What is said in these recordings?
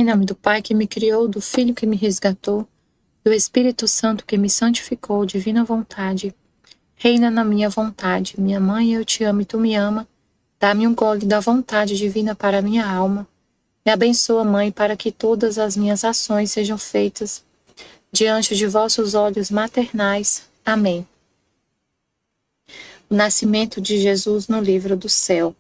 Em nome do Pai que me criou, do Filho que me resgatou, do Espírito Santo que me santificou, divina vontade. Reina na minha vontade, minha mãe, eu te amo e tu me ama. Dá-me um gole da vontade divina para a minha alma. Me abençoa, Mãe, para que todas as minhas ações sejam feitas diante de vossos olhos maternais. Amém. O nascimento de Jesus no livro do céu.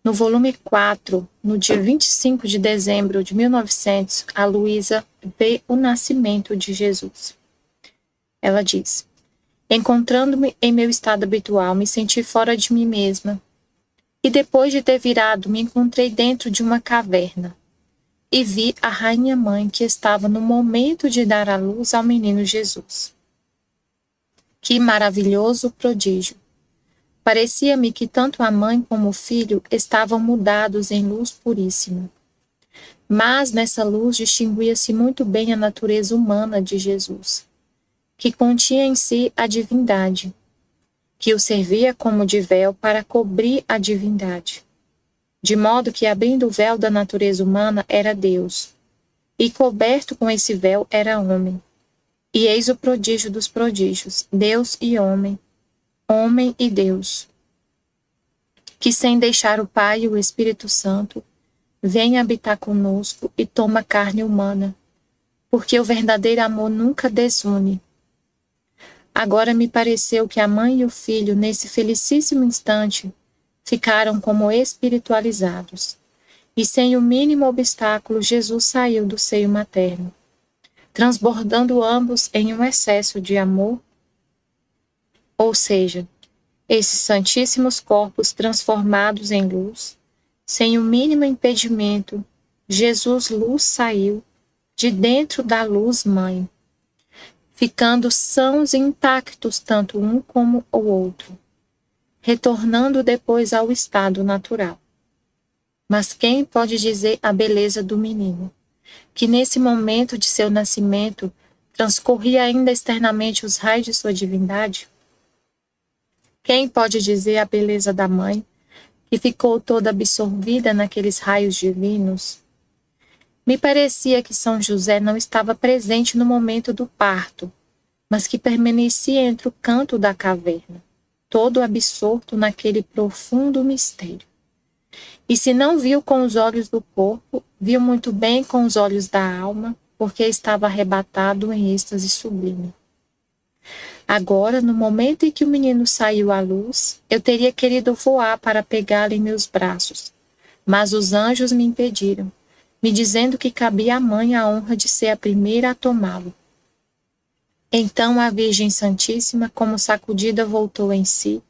No volume 4, no dia 25 de dezembro de 1900, a Luísa vê o nascimento de Jesus. Ela diz: encontrando-me em meu estado habitual, me senti fora de mim mesma. E depois de ter virado, me encontrei dentro de uma caverna. E vi a rainha mãe que estava no momento de dar à luz ao menino Jesus. Que maravilhoso prodígio! Parecia-me que tanto a mãe como o filho estavam mudados em luz puríssima. Mas nessa luz distinguia-se muito bem a natureza humana de Jesus, que continha em si a divindade, que o servia como de véu para cobrir a divindade. De modo que, abrindo o véu da natureza humana, era Deus, e coberto com esse véu era homem. E eis o prodígio dos prodígios, Deus e homem, homem e Deus, que sem deixar o Pai e o Espírito Santo, vem habitar conosco e toma carne humana, porque o verdadeiro amor nunca desune. Agora me pareceu que a mãe e o filho, nesse felicíssimo instante, ficaram como espiritualizados, e sem o mínimo obstáculo Jesus saiu do seio materno, transbordando ambos em um excesso de amor, ou seja, esses santíssimos corpos transformados em luz, sem o mínimo impedimento, Jesus luz saiu de dentro da luz mãe, ficando sãos e intactos tanto um como o outro, retornando depois ao estado natural. Mas quem pode dizer a beleza do menino, que nesse momento de seu nascimento transcorria ainda externamente os raios de sua divindade? Quem pode dizer a beleza da mãe, que ficou toda absorvida naqueles raios divinos? Me parecia que São José não estava presente no momento do parto, mas que permanecia entre o canto da caverna, todo absorto naquele profundo mistério. E se não viu com os olhos do corpo, viu muito bem com os olhos da alma, porque estava arrebatado em êxtase sublime. Agora, no momento em que o menino saiu à luz, eu teria querido voar para pegá-lo em meus braços, mas os anjos me impediram, me dizendo que cabia à mãe a honra de ser a primeira a tomá-lo. Então a Virgem Santíssima, como sacudida, voltou em si,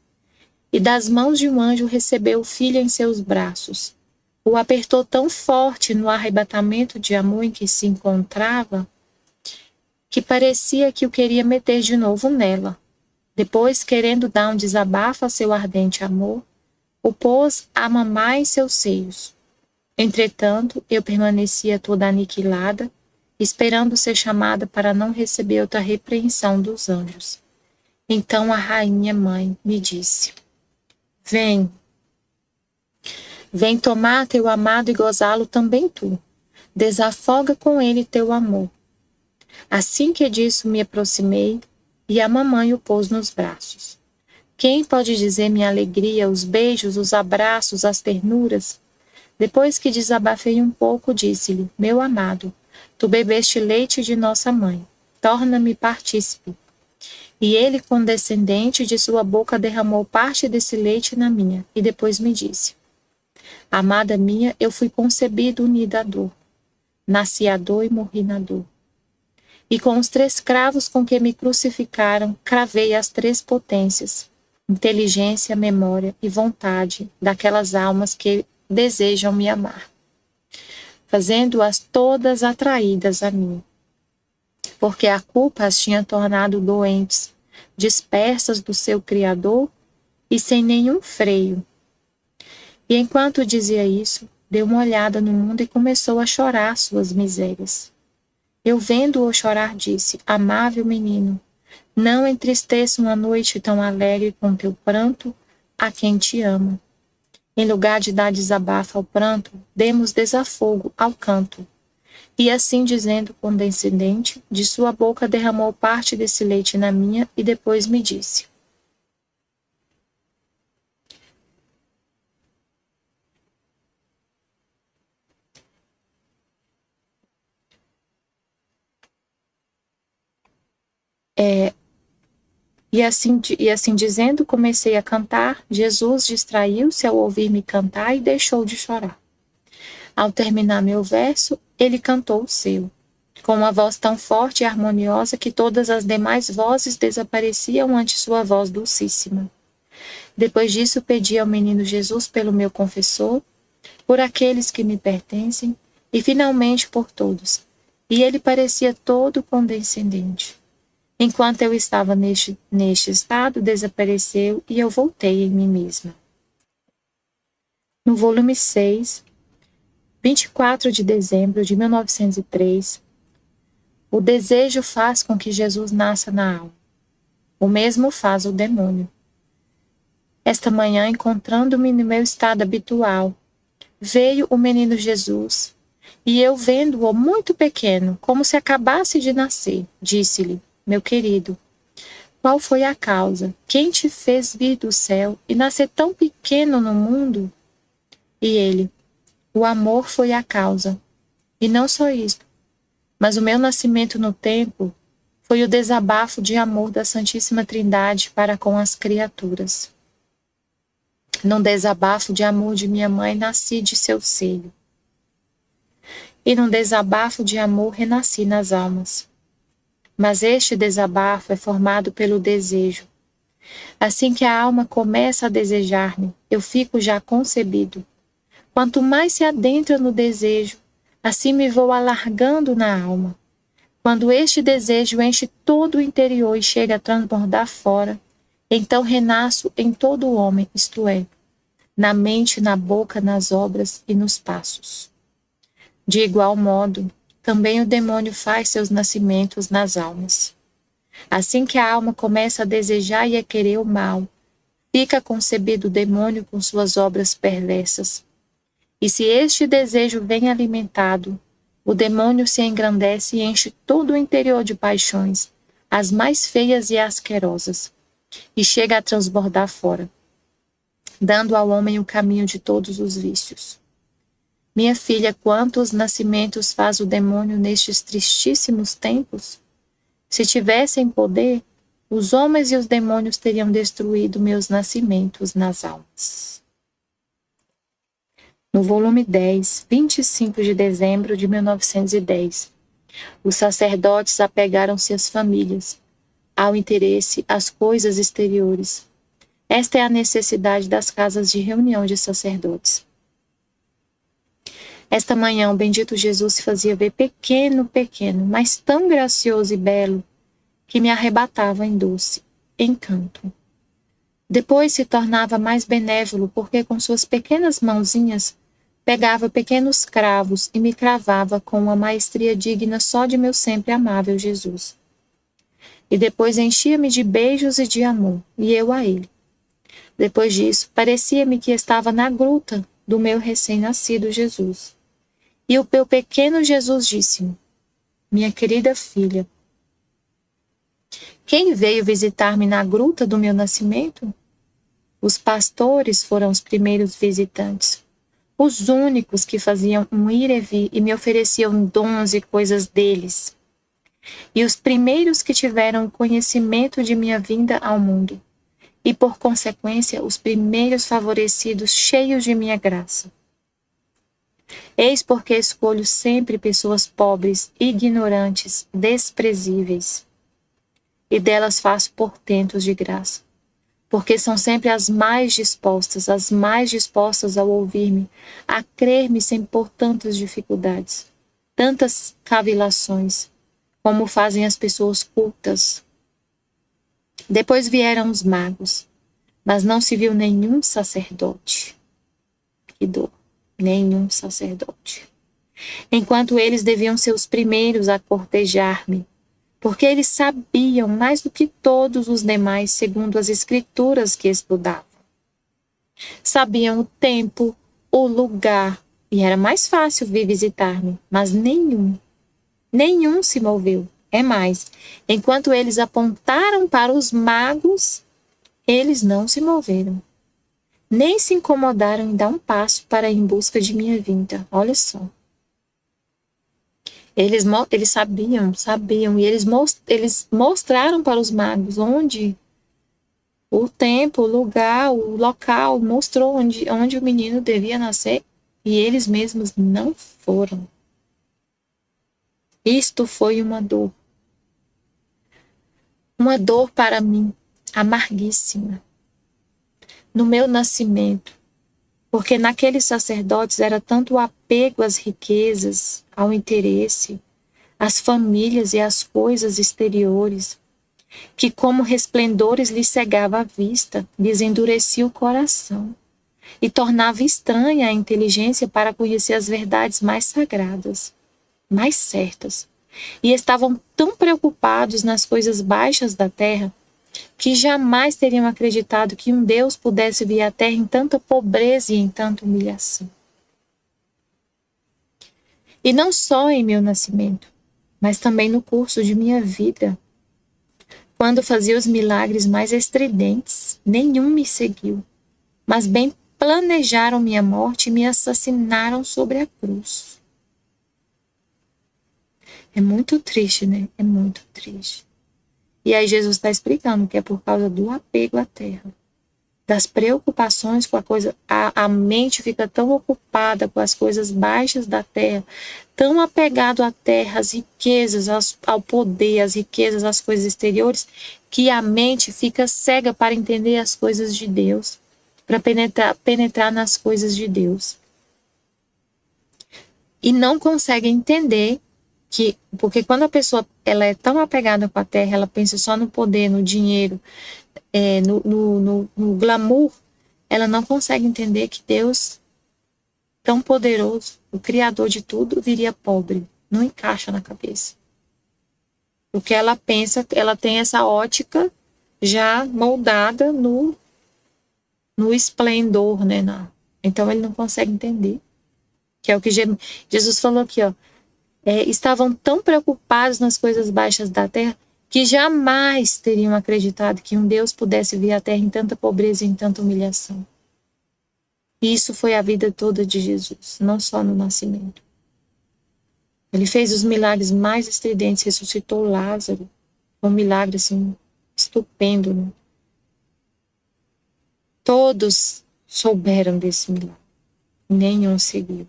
e das mãos de um anjo recebeu o filho em seus braços. O apertou tão forte no arrebatamento de amor em que se encontrava, que parecia que o queria meter de novo nela. Depois, querendo dar um desabafo a seu ardente amor, o pôs a mamar em seus seios. Entretanto, eu permanecia toda aniquilada, esperando ser chamada para não receber outra repreensão dos anjos. Então a rainha mãe me disse: Vem tomar teu amado e gozá-lo também tu. Desafoga com ele teu amor. Assim que disso me aproximei, e a mamãe o pôs nos braços. Quem pode dizer minha alegria, os beijos, os abraços, as ternuras? Depois que desabafei um pouco, disse-lhe: Meu amado, tu bebeste leite de nossa mãe, torna-me partícipe. E ele, condescendente, de sua boca derramou parte desse leite na minha, e depois me disse: Amada minha, eu fui concebido unida à dor. Nasci à dor e morri na dor. E com os 3 cravos com que me crucificaram, cravei as 3 potências, inteligência, memória e vontade daquelas almas que desejam me amar, fazendo-as todas atraídas a mim. Porque a culpa as tinha tornado doentes, dispersas do seu Criador e sem nenhum freio. E enquanto dizia isso, deu uma olhada no mundo e começou a chorar suas misérias. Eu, vendo-o chorar, disse: Amável menino, não entristeça uma noite tão alegre com teu pranto a quem te ama. Em lugar de dar desabafo ao pranto, demos desafogo ao canto. E assim dizendo, condescendente, de sua boca derramou parte desse leite na minha e depois me disse: E assim dizendo, comecei a cantar. Jesus distraiu-se ao ouvir-me cantar e deixou de chorar. Ao terminar meu verso, ele cantou o seu, com uma voz tão forte e harmoniosa que todas as demais vozes desapareciam ante sua voz dulcíssima. Depois disso, pedi ao menino Jesus pelo meu confessor, por aqueles que me pertencem e finalmente por todos. E ele parecia todo condescendente. Enquanto eu estava neste estado, desapareceu e eu voltei em mim mesma. No volume 6, 24 de dezembro de 1903, o desejo faz com que Jesus nasça na alma. O mesmo faz o demônio. Esta manhã, encontrando-me no meu estado habitual, veio o menino Jesus, e eu vendo-o muito pequeno, como se acabasse de nascer, disse-lhe: meu querido, qual foi a causa? Quem te fez vir do céu e nascer tão pequeno no mundo? E ele: o amor foi a causa. E não só isto, mas o meu nascimento no tempo foi o desabafo de amor da Santíssima Trindade para com as criaturas. Num desabafo de amor de minha mãe, nasci de seu seio. E num desabafo de amor, renasci nas almas. Mas este desabafo é formado pelo desejo. Assim que a alma começa a desejar-me, eu fico já concebido. Quanto mais se adentra no desejo, assim me vou alargando na alma. Quando este desejo enche todo o interior e chega a transbordar fora, então renasço em todo o homem, isto é, na mente, na boca, nas obras e nos passos. De igual modo, também o demônio faz seus nascimentos nas almas. Assim que a alma começa a desejar e a querer o mal, fica concebido o demônio com suas obras perversas. E se este desejo vem alimentado, o demônio se engrandece e enche todo o interior de paixões, as mais feias e asquerosas, e chega a transbordar fora, dando ao homem o caminho de todos os vícios. Minha filha, quantos nascimentos faz o demônio nestes tristíssimos tempos? Se tivessem poder, os homens e os demônios teriam destruído meus nascimentos nas almas. No volume 10, 25 de dezembro de 1910, os sacerdotes apegaram-se às famílias, ao interesse, às coisas exteriores. Esta é a necessidade das casas de reunião de sacerdotes. Esta manhã, o bendito Jesus se fazia ver pequeno, mas tão gracioso e belo, que me arrebatava em doce encanto. Depois se tornava mais benévolo, porque com suas pequenas mãozinhas pegava pequenos cravos e me cravava com uma maestria digna só de meu sempre amável Jesus. E depois enchia-me de beijos e de amor, e eu a ele. Depois disso, parecia-me que estava na gruta do meu recém-nascido Jesus. E o meu pequeno Jesus disse-me: minha querida filha, quem veio visitar-me na gruta do meu nascimento? Os pastores foram os primeiros visitantes, os únicos que faziam um ir e vir e me ofereciam dons e coisas deles, e os primeiros que tiveram conhecimento de minha vinda ao mundo, e por consequência os primeiros favorecidos cheios de minha graça. Eis porque escolho sempre pessoas pobres, ignorantes, desprezíveis, e delas faço portentos de graça, porque são sempre as mais dispostas ao ouvir-me, a crer-me sem pôr tantas dificuldades, tantas cavilações, como fazem as pessoas cultas. Depois vieram os magos, mas não se viu nenhum sacerdote. Que dor! Nenhum sacerdote. Enquanto eles deviam ser os primeiros a cortejar-me, porque eles sabiam mais do que todos os demais, segundo as escrituras que estudavam. Sabiam o tempo, o lugar, E era mais fácil vir visitar-me, mas nenhum se moveu. É mais, enquanto eles apontaram para os magos, eles não se moveram, nem se incomodaram em dar um passo para ir em busca de minha vinda. Olha só. Eles sabiam, e eles mostraram para os magos onde o tempo, o lugar, o local, mostrou onde o menino devia nascer, e eles mesmos não foram. Isto foi uma dor para mim, amarguíssima, no meu nascimento, porque naqueles sacerdotes era tanto o apego às riquezas, ao interesse, às famílias e às coisas exteriores, que como resplendores lhes cegava a vista, lhes endurecia o coração e tornava estranha a inteligência para conhecer as verdades mais sagradas, mais certas. E estavam tão preocupados nas coisas baixas da terra que jamais teriam acreditado que um Deus pudesse vir à terra em tanta pobreza e em tanta humilhação. E não só em meu nascimento, mas também no curso de minha vida. Quando fazia os milagres mais estridentes, nenhum me seguiu, mas bem planejaram minha morte e me assassinaram sobre a cruz. É muito triste, né? É muito triste. E aí Jesus está explicando que é por causa do apego à terra, das preocupações com a coisa. A mente fica tão ocupada com as coisas baixas da terra, tão apegado à terra, às riquezas, ao poder, às riquezas, às coisas exteriores, que a mente fica cega para entender as coisas de Deus, para penetrar nas coisas de Deus. E não consegue entender porque quando a pessoa ela é tão apegada com a terra, ela pensa só no poder, no dinheiro, no glamour, ela não consegue entender que Deus, tão poderoso, o Criador de tudo, viria pobre. Não encaixa na cabeça. O que ela pensa, ela tem essa ótica já moldada no esplendor, né? Então ele não consegue entender. Que é o que Jesus falou aqui, ó. Estavam tão preocupados nas coisas baixas da terra que jamais teriam acreditado que um Deus pudesse vir à terra em tanta pobreza e em tanta humilhação. E isso foi a vida toda de Jesus, não só no nascimento. Ele fez os milagres mais estridentes, ressuscitou Lázaro. Foi um milagre assim, estupendo, né? Todos souberam desse milagre. Nenhum seguiu.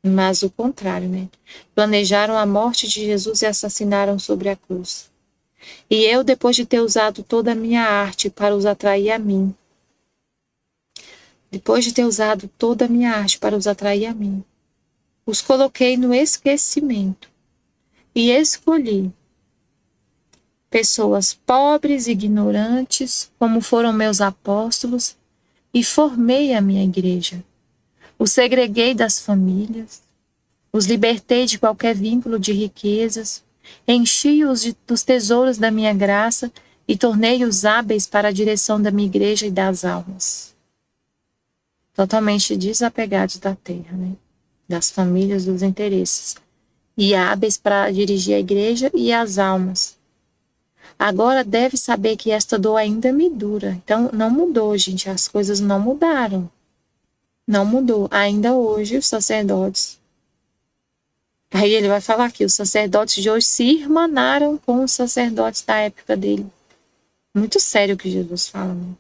Mas o contrário, né? Planejaram a morte de Jesus e assassinaram sobre a cruz. E eu, depois de ter usado toda a minha arte para os atrair a mim, os coloquei no esquecimento e escolhi pessoas pobres e ignorantes, como foram meus apóstolos, e formei a minha igreja. Os segreguei das famílias, os libertei de qualquer vínculo de riquezas, enchi-os dos tesouros da minha graça e tornei-os hábeis para a direção da minha igreja e das almas. Totalmente desapegados da terra, né? Das famílias, dos interesses. E hábeis para dirigir a igreja e as almas. Agora deve saber que esta dor ainda me dura. Então, não mudou, gente. As coisas não mudaram. Não mudou. Ainda hoje, os sacerdotes. Aí ele vai falar aqui, os sacerdotes de hoje se irmanaram com os sacerdotes da época dele. Muito sério o que Jesus fala, né?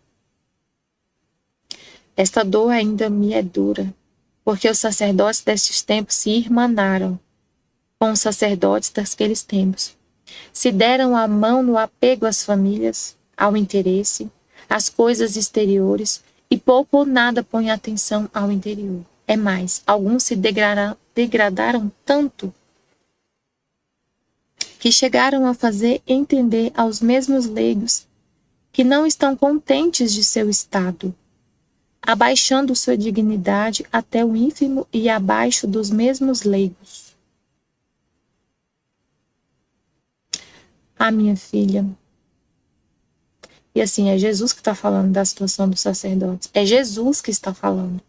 Esta dor ainda me é dura, porque os sacerdotes destes tempos se irmanaram com os sacerdotes daqueles tempos. Se deram a mão no apego às famílias, ao interesse, às coisas exteriores, e pouco ou nada põe atenção ao interior. É mais, alguns se degradaram tanto que chegaram a fazer entender aos mesmos leigos que não estão contentes de seu estado, abaixando sua dignidade até o ínfimo e abaixo dos mesmos leigos. Minha filha. E assim, é Jesus que está falando da situação dos sacerdotes. É Jesus que está falando.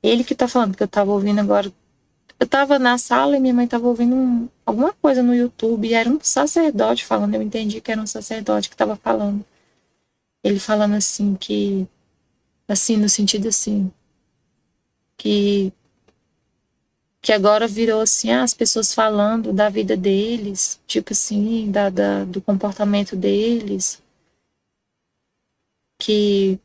Ele que tá falando, porque eu tava ouvindo agora. Eu tava na sala e minha mãe tava ouvindo alguma coisa no YouTube e era um sacerdote falando. Eu entendi que era um sacerdote que tava falando. Ele falando assim que, assim, no sentido assim, que agora virou assim, as pessoas falando da vida deles, tipo assim, do comportamento deles, que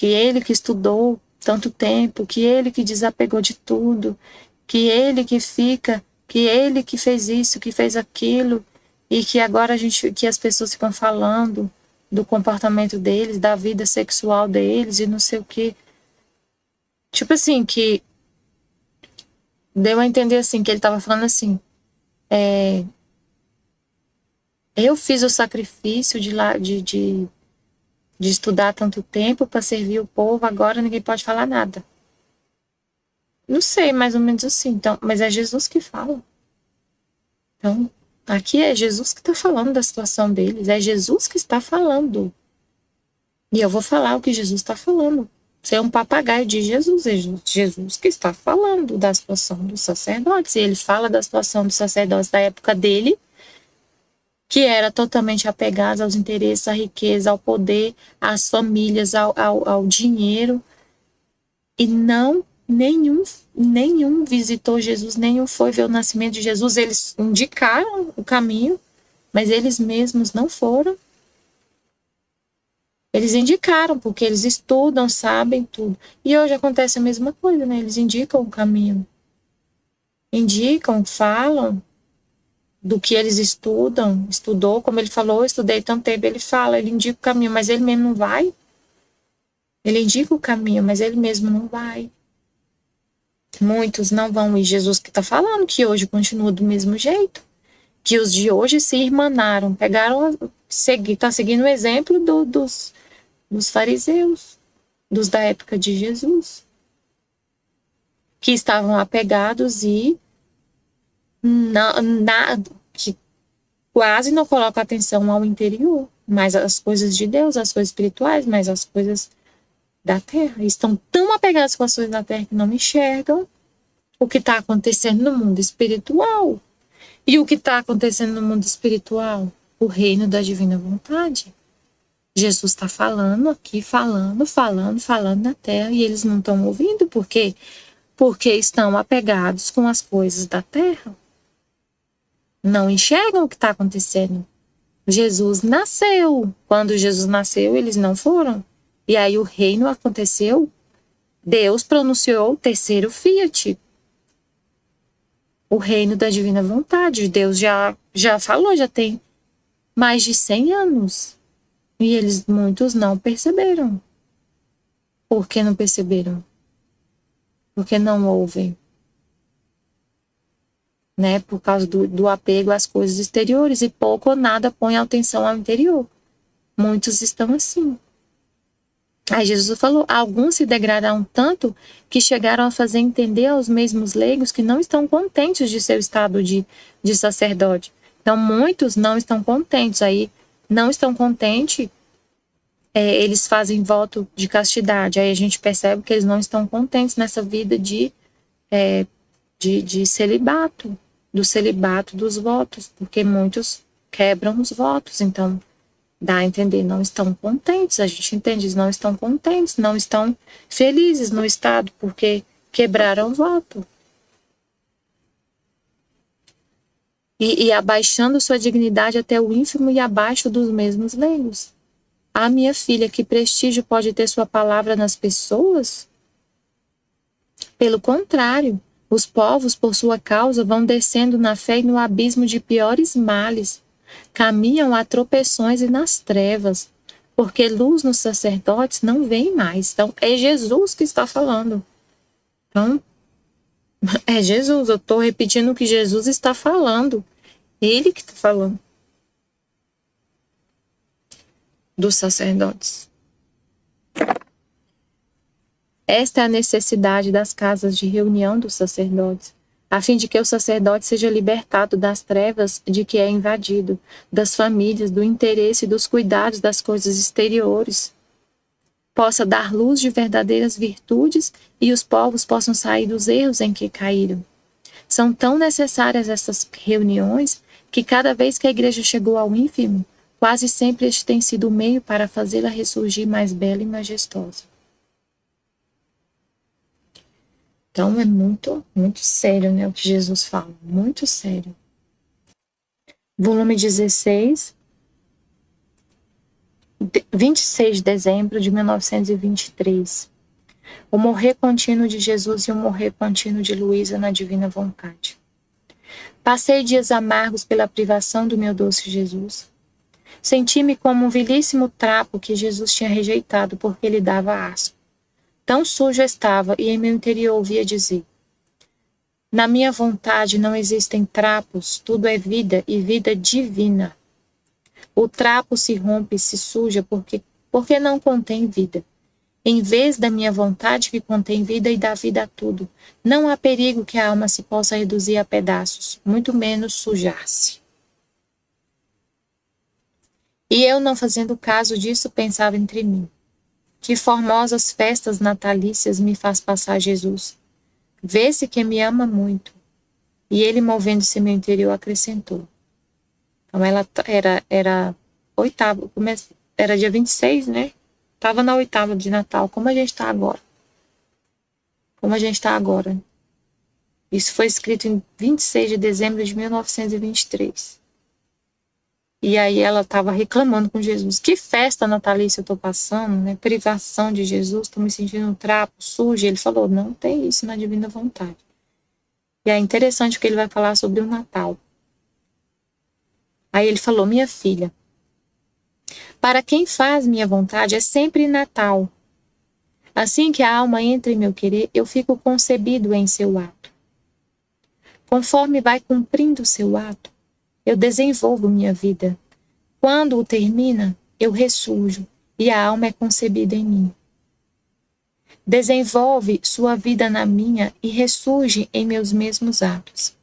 ele que estudou tanto tempo, que ele que desapegou de tudo, que ele que fica, que ele que fez isso, que fez aquilo, e que agora que as pessoas ficam falando do comportamento deles, da vida sexual deles e não sei o que. Tipo assim, que deu a entender assim, que ele tava falando assim, eu fiz o sacrifício de estudar tanto tempo para servir o povo, agora ninguém pode falar nada. Não sei, mais ou menos assim. Então, mas é Jesus que fala. Então, aqui é Jesus que está falando da situação deles. É Jesus que está falando. E eu vou falar o que Jesus está falando. Você é um papagaio de Jesus. É Jesus que está falando da situação dos sacerdotes. E ele fala da situação dos sacerdotes da época dele, que era totalmente apegados aos interesses, à riqueza, ao poder, às famílias, ao dinheiro. E nenhum visitou Jesus, nenhum foi ver o nascimento de Jesus. Eles indicaram o caminho, mas eles mesmos não foram. Eles indicaram, porque eles estudam, sabem tudo. E hoje acontece a mesma coisa, né? Eles indicam o caminho. Indicam, falam do que eles estudou, como ele falou, eu estudei tanto tempo, ele fala, ele indica o caminho, mas ele mesmo não vai. Ele indica o caminho, mas ele mesmo não vai. Muitos não vão, e Jesus que está falando que hoje continua do mesmo jeito, que os de hoje se irmanaram, tá seguindo o exemplo dos fariseus, dos da época de Jesus, que estavam apegados e que quase não colocam atenção ao interior, mas as coisas de Deus, as coisas espirituais, mas as coisas da terra. Estão tão apegados com as coisas da terra que não enxergam o que está acontecendo no mundo espiritual. E o que está acontecendo no mundo espiritual? O reino da divina vontade. Jesus está falando aqui, falando na terra, e eles não estão ouvindo. Por quê? Porque estão apegados com as coisas da terra. Não enxergam o que está acontecendo. Jesus nasceu. Quando Jesus nasceu, eles não foram. E aí o reino aconteceu. Deus pronunciou o terceiro fiat. O reino da divina vontade. Deus já falou, já tem mais de 100 anos. E muitos não perceberam. Por que não perceberam? Porque não ouvem. Né? Por causa do apego às coisas exteriores. E pouco ou nada põe atenção ao interior. Muitos estão assim. Aí Jesus falou, alguns se degradaram tanto que chegaram a fazer entender aos mesmos leigos que não estão contentes de seu estado de sacerdote. Então, muitos não estão contentes. Aí, não estão contentes, eles fazem voto de castidade. Aí a gente percebe que eles não estão contentes nessa vida de celibato, do celibato dos votos, porque muitos quebram os votos. Então, dá a entender, não estão contentes, a gente entende, eles não estão contentes, não estão felizes no estado, porque quebraram o voto. E abaixando sua dignidade até o ínfimo e abaixo dos mesmos leigos. Ah, minha filha, que prestígio pode ter sua palavra nas pessoas? Pelo contrário, os povos, por sua causa, vão descendo na fé e no abismo de piores males. Caminham a tropeções e nas trevas, porque luz nos sacerdotes não vem mais. Então, é Jesus que está falando. Então, é Jesus, eu estou repetindo o que Jesus está falando. Ele que está falando. Dos sacerdotes. Esta é a necessidade das casas de reunião dos sacerdotes, a fim de que o sacerdote seja libertado das trevas de que é invadido, das famílias, do interesse e dos cuidados das coisas exteriores. possa dar luz de verdadeiras virtudes e os povos possam sair dos erros em que caíram. São tão necessárias essas reuniões que cada vez que a igreja chegou ao ínfimo, quase sempre este tem sido o meio para fazê-la ressurgir mais bela e majestosa. Então é muito, muito sério, né, o que Jesus fala, muito sério. Volume 16, 26 de dezembro de 1923. O morrer contínuo de Jesus e o morrer contínuo de Luísa na divina vontade. Passei dias amargos pela privação do meu doce Jesus. Senti-me como um vilíssimo trapo que Jesus tinha rejeitado porque lhe dava asco. Tão sujo estava e em meu interior ouvia dizer: na minha vontade não existem trapos, tudo é vida e vida divina. O trapo se rompe e se suja porque não contém vida. Em vez da minha vontade que contém vida e dá vida a tudo, não há perigo que a alma se possa reduzir a pedaços, muito menos sujar-se. E eu, não fazendo caso disso, pensava entre mim: que formosas festas natalícias me faz passar Jesus. Vê-se que me ama muito. E ele, movendo-se em meu interior, acrescentou. Então ela era oitavo, era dia 26, né? Estava na oitava de Natal, como a gente está agora. Como a gente está agora. Isso foi escrito em 26 de dezembro de 1923. E aí ela estava reclamando com Jesus. Que festa natalícia eu estou passando, né? Privação de Jesus, estou me sentindo um trapo, sujo. Ele falou, não tem isso na divina vontade. E é interessante que ele vai falar sobre o Natal. Aí ele falou, minha filha, para quem faz minha vontade é sempre Natal. Assim que a alma entra em meu querer, eu fico concebido em seu ato. Conforme vai cumprindo o seu ato, eu desenvolvo minha vida. Quando o termina, eu ressurjo e a alma é concebida em mim. Desenvolve sua vida na minha e ressurge em meus mesmos atos.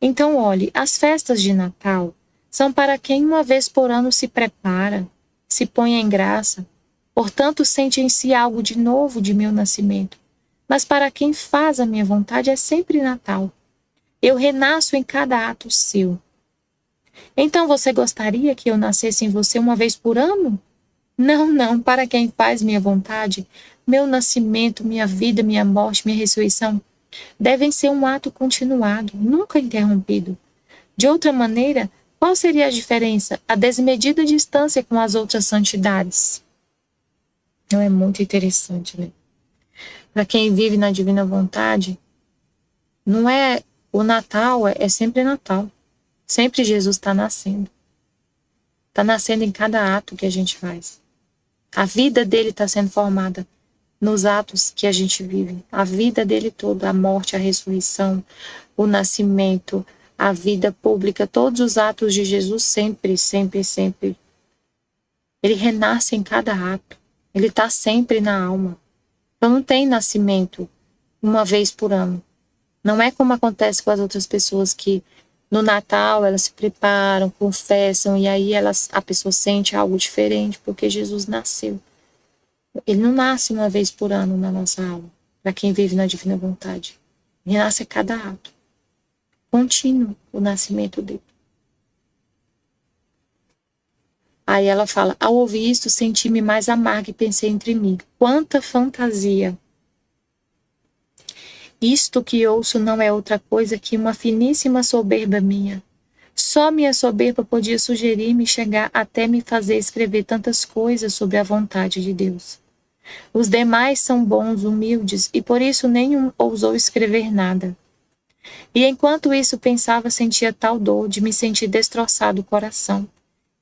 Então, olhe, as festas de Natal são para quem uma vez por ano se prepara, se põe em graça, portanto sente em si algo de novo de meu nascimento. Mas para quem faz a minha vontade é sempre Natal. Eu renasço em cada ato seu. Então você gostaria que eu nascesse em você uma vez por ano? Não, não, para quem faz minha vontade, meu nascimento, minha vida, minha morte, minha ressurreição devem ser um ato continuado, nunca interrompido. De outra maneira, qual seria a diferença? A desmedida distância com as outras santidades. Não é muito interessante, né? Para quem vive na divina vontade, não é o Natal, é sempre Natal. Sempre Jesus está nascendo. Está nascendo em cada ato que a gente faz. A vida dele está sendo formada nos atos que a gente vive. A vida dele toda, a morte, a ressurreição, o nascimento, a vida pública, todos os atos de Jesus sempre, sempre, sempre. Ele renasce em cada ato. Ele está sempre na alma. Então não tem nascimento uma vez por ano. Não é como acontece com as outras pessoas que no Natal elas se preparam, confessam e aí a pessoa sente algo diferente porque Jesus nasceu. Ele não nasce uma vez por ano na nossa alma, para quem vive na divina vontade. Ele nasce a cada ato. Contínuo o nascimento dele. Aí ela fala, ao ouvir isto, senti-me mais amarga e pensei entre mim, quanta fantasia! Isto que ouço não é outra coisa que uma finíssima soberba minha. Só minha soberba podia sugerir-me chegar até me fazer escrever tantas coisas sobre a vontade de Deus. Os demais são bons, humildes, e por isso nenhum ousou escrever nada. E enquanto isso pensava, sentia tal dor de me sentir destroçado o coração,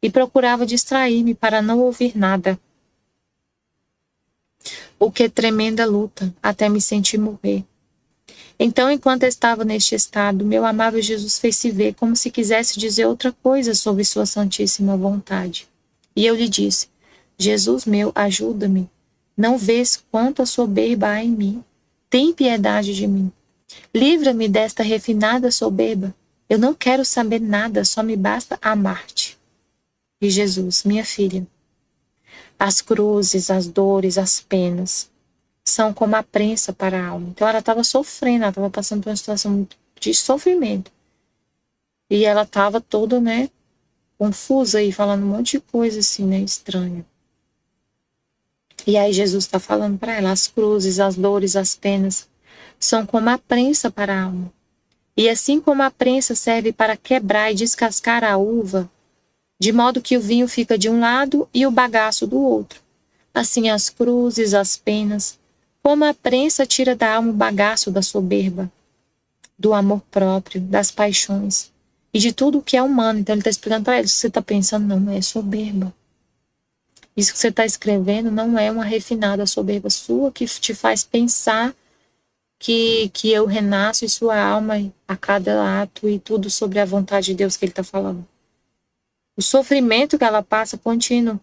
e procurava distrair-me para não ouvir nada. O que tremenda luta, até me sentir morrer. Então, enquanto estava neste estado, meu amável Jesus fez-se ver como se quisesse dizer outra coisa sobre sua santíssima vontade. E eu lhe disse, Jesus meu, ajuda-me. Não vês quanto a soberba há em mim? Tem piedade de mim. Livra-me desta refinada soberba. Eu não quero saber nada, só me basta amar-te. E Jesus, minha filha, As cruzes, as dores, as penas são como a prensa para a alma. Então ela estava sofrendo, ela estava passando por uma situação de sofrimento. E ela estava toda, né, confusa e falando um monte de coisa assim, né, estranha. E aí Jesus está falando para ela, as cruzes, as dores, as penas são como a prensa para a alma. E assim como a prensa serve para quebrar e descascar a uva, de modo que o vinho fica de um lado e o bagaço do outro. Assim as cruzes, as penas, como a prensa tira da alma o bagaço da soberba, do amor próprio, das paixões e de tudo o que é humano. Então ele está explicando para eles, você está pensando, não é soberba. Isso que você está escrevendo não é uma refinada soberba sua que te faz pensar que eu renasço em sua alma a cada ato e tudo sobre a vontade de Deus que ele está falando. O sofrimento que ela passa contínuo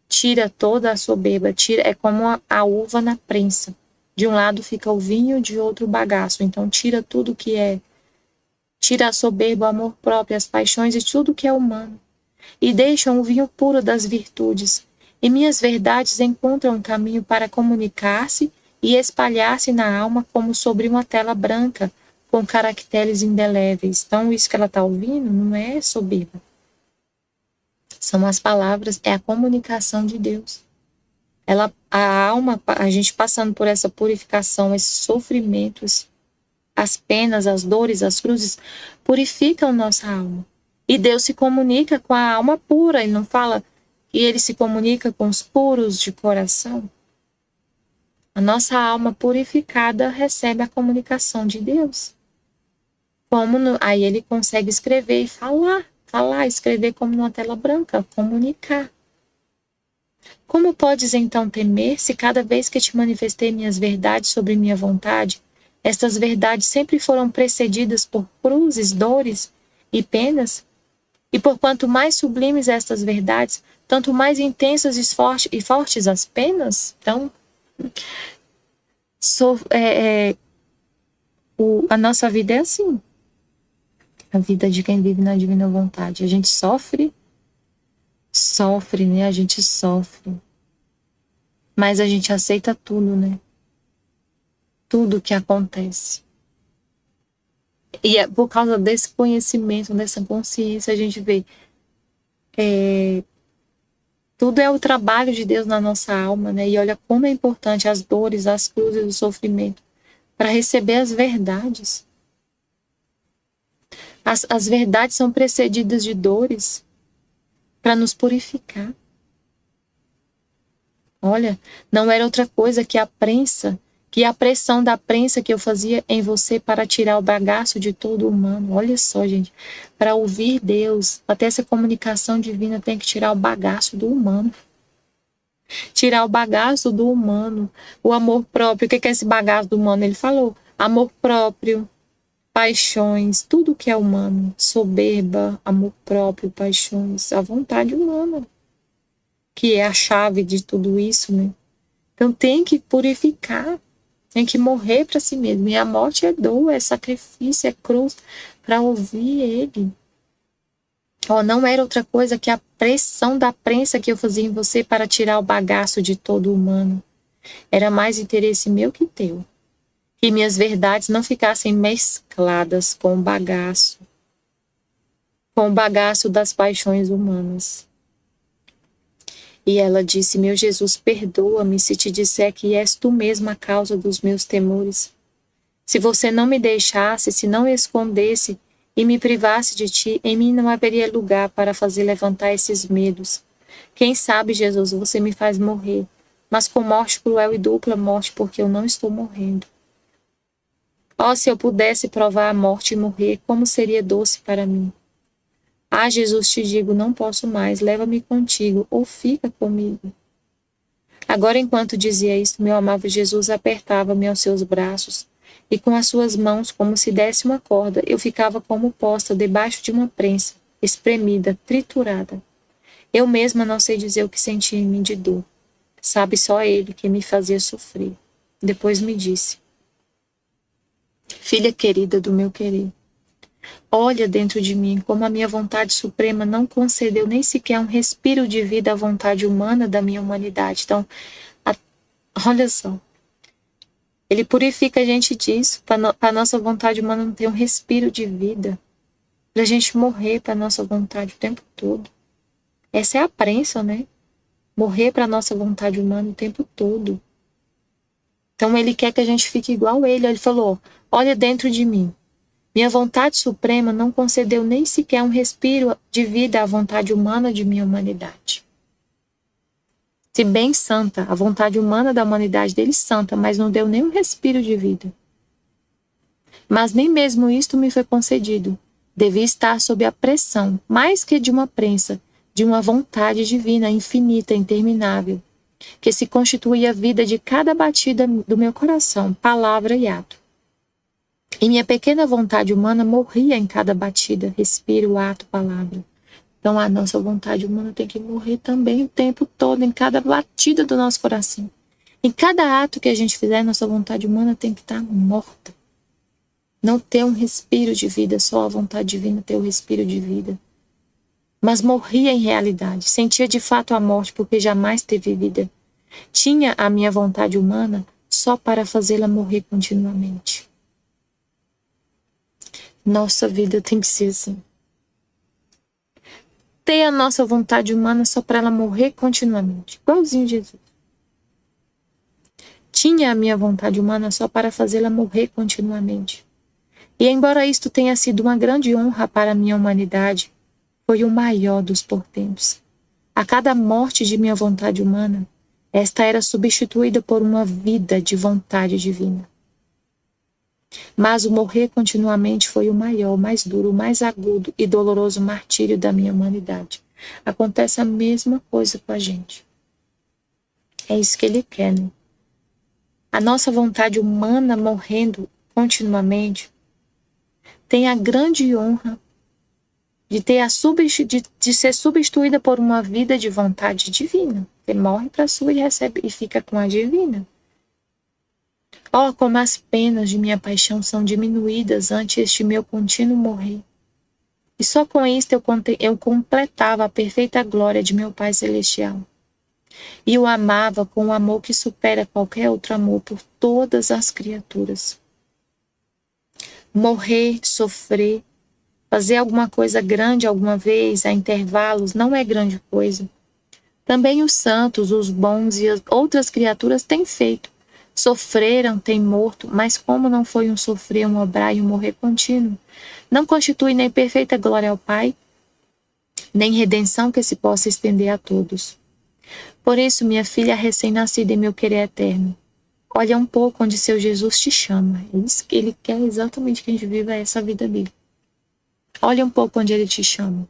tira toda a soberba, é como a uva na prensa. De um lado fica o vinho, de outro o bagaço. Então tira tudo que é, tira a soberba, o amor próprio, as paixões e tudo que é humano. E deixam o vinho puro das virtudes. E minhas verdades encontram um caminho para comunicar-se e espalhar-se na alma como sobre uma tela branca, com caracteres indeléveis. Então, isso que ela está ouvindo não é soberba. São as palavras, é a comunicação de Deus. A alma, a gente passando por essa purificação, esses sofrimentos, as penas, as dores, as cruzes, purificam nossa alma. E Deus se comunica com a alma pura. Ele não fala que ele se comunica com os puros de coração. A nossa alma purificada recebe a comunicação de Deus. Aí ele consegue escrever e falar, escrever como numa tela branca, comunicar. Como podes então temer se cada vez que te manifestei minhas verdades sobre minha vontade, estas verdades sempre foram precedidas por cruzes, dores e penas? E por quanto mais sublimes estas verdades, tanto mais intensas e fortes as penas? Então, a nossa vida é assim. A vida de quem vive na divina vontade. A gente sofre, né? A gente sofre. Mas a gente aceita tudo, né? Tudo que acontece. E é por causa desse conhecimento, dessa consciência, a gente vê tudo é o trabalho de Deus na nossa alma, né? E olha como é importante as dores, as cruzes, o sofrimento para receber as verdades. As verdades são precedidas de dores para nos purificar. Olha, não era outra coisa que a pressão da prensa que eu fazia em você para tirar o bagaço de todo humano. Olha só, gente, para ouvir Deus, até essa comunicação divina tem que tirar o bagaço do humano. Tirar o bagaço do humano, o amor próprio. O que é esse bagaço do humano? Ele falou, amor próprio, paixões, tudo que é humano, soberba, amor próprio, paixões, a vontade humana, que é a chave de tudo isso, né? Então tem que purificar, tem que morrer para si mesmo. E a morte é dor, é sacrifício, é cruz para ouvir ele. Não era outra coisa que a pressão da prensa que eu fazia em você para tirar o bagaço de todo humano. Era mais interesse meu que teu. Que minhas verdades não ficassem mescladas com o bagaço das paixões humanas. E ela disse, meu Jesus, perdoa-me se te disser que és tu mesma a causa dos meus temores. Se você não me deixasse, se não escondesse e me privasse de ti, em mim não haveria lugar para fazer levantar esses medos. Quem sabe, Jesus, você me faz morrer, mas com morte cruel e dupla morte, porque eu não estou morrendo. Se eu pudesse provar a morte e morrer, como seria doce para mim. Jesus, te digo, não posso mais, leva-me contigo, ou fica comigo. Agora, enquanto dizia isto, meu amável Jesus apertava-me aos seus braços, e com as suas mãos, como se desse uma corda, eu ficava como posta debaixo de uma prensa, espremida, triturada. Eu mesma não sei dizer o que sentia em mim de dor. Sabe só ele que me fazia sofrer. Depois me disse, filha querida do meu querer, Olha dentro de mim como a minha vontade suprema não concedeu nem sequer um respiro de vida à vontade humana da minha humanidade. Então, olha só. Ele purifica a gente disso, para a nossa vontade humana não ter um respiro de vida. Para a gente morrer para a nossa vontade o tempo todo. Essa é a prensa, né? Morrer para a nossa vontade humana o tempo todo. Então ele quer que a gente fique igual a ele. Ele falou, olha dentro de mim. Minha vontade suprema não concedeu nem sequer um respiro de vida à vontade humana de minha humanidade. Se bem santa, a vontade humana da humanidade dele santa, mas não deu nem um respiro de vida. Mas nem mesmo isto me foi concedido. Devia estar sob a pressão, mais que de uma prensa, de uma vontade divina, infinita, interminável, que se constituía a vida de cada batida do meu coração, palavra e ato. E minha pequena vontade humana morria em cada batida, respiro, ato, palavra. Então a nossa vontade humana tem que morrer também o tempo todo, em cada batida do nosso coração. Em cada ato que a gente fizer, nossa vontade humana tem que estar morta. Não ter um respiro de vida, só a vontade divina ter o respiro de vida. Mas morria em realidade, sentia de fato a morte porque jamais teve vida. Tinha a minha vontade humana só para fazê-la morrer continuamente. Nossa vida tem que ser assim. Ter a nossa vontade humana só para ela morrer continuamente, igualzinho Jesus. Tinha a minha vontade humana só para fazê-la morrer continuamente. E embora isto tenha sido uma grande honra para a minha humanidade, foi o maior dos portentos. A cada morte de minha vontade humana, esta era substituída por uma vida de vontade divina. Mas o morrer continuamente foi o maior, o mais duro, o mais agudo e doloroso martírio da minha humanidade. Acontece a mesma coisa com a gente. É isso que ele quer, né? A nossa vontade humana morrendo continuamente tem a grande honra de ser substituída por uma vida de vontade divina. Você morre para a sua e recebe e fica com a divina. Oh, como as penas de minha paixão são diminuídas ante este meu contínuo morrer. E só com isto eu completava a perfeita glória de meu Pai Celestial. E o amava com um amor que supera qualquer outro amor por todas as criaturas. Morrer, sofrer, fazer alguma coisa grande alguma vez, a intervalos, não é grande coisa. Também os santos, os bons e as outras criaturas têm feito. Sofreram, têm morto, mas como não foi um sofrer, um obrar e um morrer contínuo, não constitui nem perfeita glória ao Pai, nem redenção que se possa estender a todos. Por isso, minha filha recém-nascida e meu querer eterno, olha um pouco onde seu Jesus te chama. Ele quer exatamente que a gente viva essa vida dele. Olha um pouco onde ele te chama.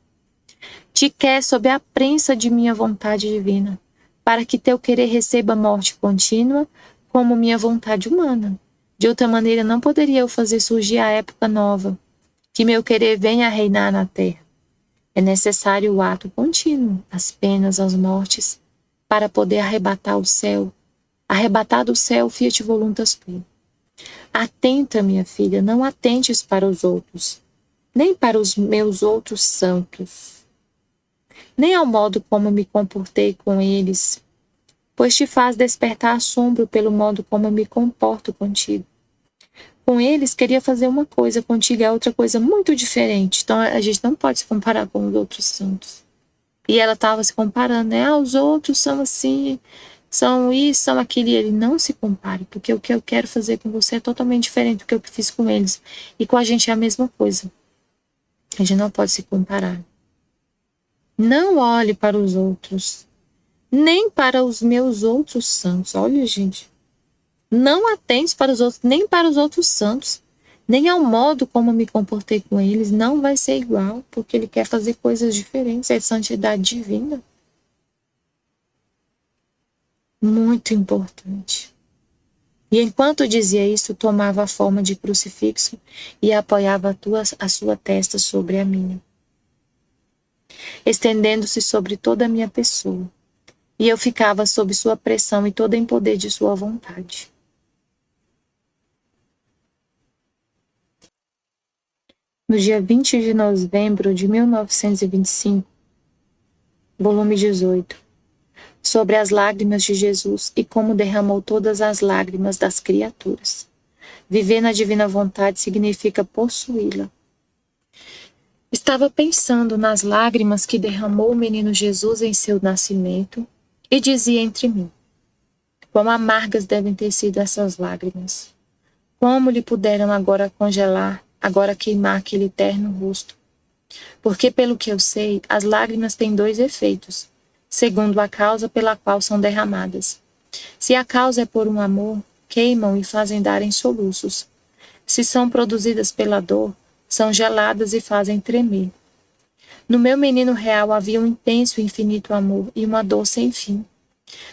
Te quer sob a prensa de minha vontade divina, para que teu querer receba morte contínua, como minha vontade humana. De outra maneira, não poderia eu fazer surgir a época nova, que meu querer venha a reinar na terra. É necessário o ato contínuo, as penas, as mortes, para poder arrebatar o céu. Arrebatar do céu, fiat voluntas tu. Atenta, minha filha, não atentes para os outros, nem para os meus outros santos, nem ao modo como me comportei com eles, pois te faz despertar assombro pelo modo como eu me comporto contigo. Com eles queria fazer uma coisa, contigo é outra coisa muito diferente. Então a gente não pode se comparar com os outros santos. E ela estava se comparando, né? Ah, os outros são assim, são isso, são aquilo. E ele não se compare, porque o que eu quero fazer com você é totalmente diferente do que eu fiz com eles. E com a gente é a mesma coisa. A gente não pode se comparar. Não olhe para os outros, nem para os meus outros santos. Olha, gente. Não atente para os outros, nem para os outros santos, nem ao modo como me comportei com eles. Não vai ser igual, porque ele quer fazer coisas diferentes. É santidade divina. Muito importante. E enquanto dizia isso, tomava a forma de crucifixo e apoiava a sua testa sobre a minha, estendendo-se sobre toda a minha pessoa. E eu ficava sob sua pressão e todo em poder de sua vontade. no dia 20 de novembro de 1925, volume 18, sobre as lágrimas de Jesus e como derramou todas as lágrimas das criaturas. Viver na divina vontade significa possuí-la. Estava pensando nas lágrimas que derramou o menino Jesus em seu nascimento e dizia entre mim: quão amargas devem ter sido essas lágrimas. Como lhe puderam agora congelar, agora queimar aquele terno rosto? Porque, pelo que eu sei, as lágrimas têm dois efeitos, segundo a causa pela qual são derramadas. Se a causa é por um amor, queimam e fazem dar em soluços. Se são produzidas pela dor, são geladas e fazem tremer. No meu menino real havia um intenso e infinito amor e uma dor sem fim,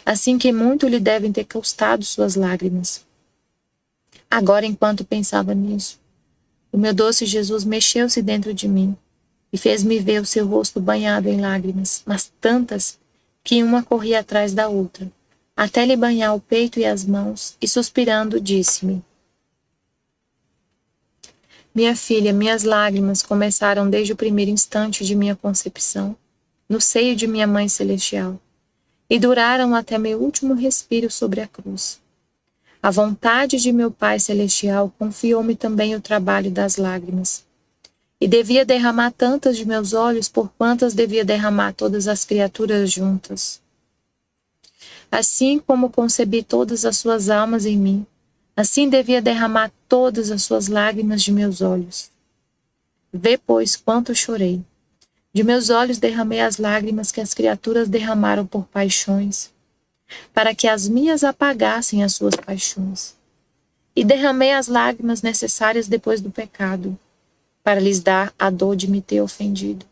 assim que muito lhe devem ter custado suas lágrimas. Agora, enquanto pensava nisso, o meu doce Jesus mexeu-se dentro de mim e fez-me ver o seu rosto banhado em lágrimas, mas tantas que uma corria atrás da outra, até lhe banhar o peito e as mãos, e suspirando disse-me: minha filha, minhas lágrimas começaram desde o primeiro instante de minha concepção, no seio de minha Mãe Celestial, e duraram até meu último respiro sobre a cruz. A vontade de meu Pai Celestial confiou-me também o trabalho das lágrimas, e devia derramar tantas de meus olhos por quantas devia derramar todas as criaturas juntas. Assim como concebi todas as suas almas em mim, assim devia derramar todas as suas lágrimas de meus olhos. Vê, pois, quanto chorei. De meus olhos derramei as lágrimas que as criaturas derramaram por paixões, para que as minhas apagassem as suas paixões. E derramei as lágrimas necessárias depois do pecado, para lhes dar a dor de me ter ofendido,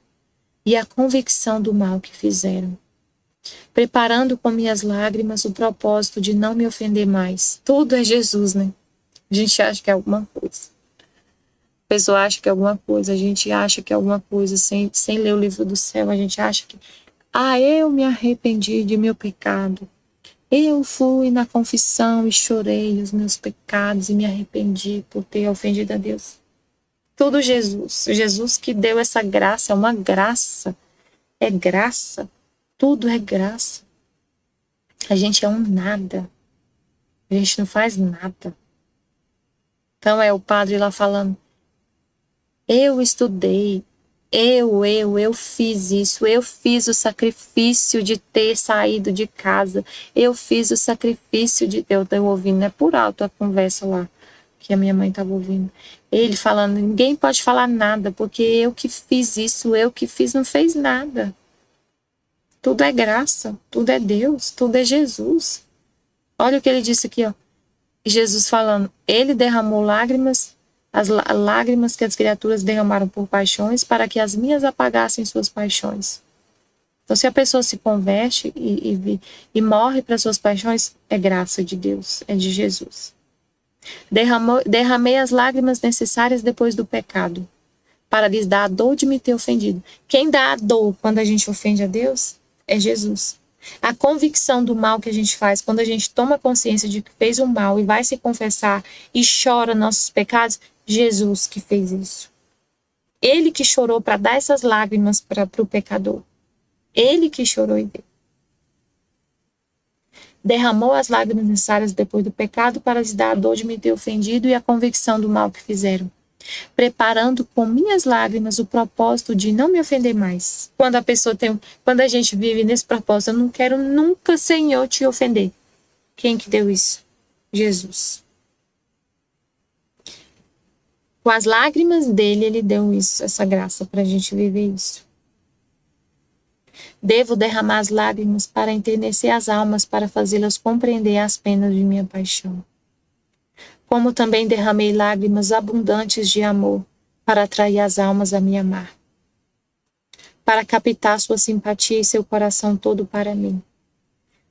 e a convicção do mal que fizeram, preparando com minhas lágrimas o propósito de não me ofender mais. Tudo é Jesus, né? A gente acha que é alguma coisa. A pessoa acha que é alguma coisa, a gente acha que é alguma coisa, sem ler o livro do céu, a gente acha que, eu me arrependi de meu pecado. Eu fui na confissão e chorei os meus pecados e me arrependi por ter ofendido a Deus. Tudo Jesus. Jesus que deu essa graça, é uma graça. É graça. Tudo é graça. A gente é um nada. A gente não faz nada. Então é o padre lá falando: eu estudei, eu fiz isso, eu fiz o sacrifício de ter saído de casa, eu fiz o sacrifício de... Eu ouvindo, né, por alto a conversa lá, que a minha mãe estava ouvindo. Ele falando: ninguém pode falar nada, porque eu que fiz isso, eu que fiz, não fez nada. Tudo é graça, tudo é Deus, tudo é Jesus. Olha o que ele disse aqui, ó. Jesus falando: ele derramou lágrimas, as lágrimas que as criaturas derramaram por paixões, para que as minhas apagassem suas paixões. Então, se a pessoa se converte e morre para suas paixões, é graça de Deus, é de Jesus. Derramei as lágrimas necessárias depois do pecado, para lhes dar a dor de me ter ofendido. Quem dá a dor quando a gente ofende a Deus é Jesus. A convicção do mal que a gente faz, quando a gente toma consciência de que fez um mal e vai se confessar e chora nossos pecados, Jesus que fez isso. Ele que chorou para dar essas lágrimas para o pecador. Ele que chorou e deu. Derramou as lágrimas necessárias depois do pecado para lhes dar a dor de me ter ofendido e a convicção do mal que fizeram, preparando com minhas lágrimas o propósito de não me ofender mais. Quando a gente vive nesse propósito, eu não quero nunca, Senhor, te ofender. Quem que deu isso? Jesus. Com as lágrimas dele, ele deu isso, essa graça para a gente viver isso. Devo derramar as lágrimas para enternecer as almas, para fazê-las compreender as penas de minha paixão. Como também derramei lágrimas abundantes de amor, para atrair as almas a me amar, para captar sua simpatia e seu coração todo para mim.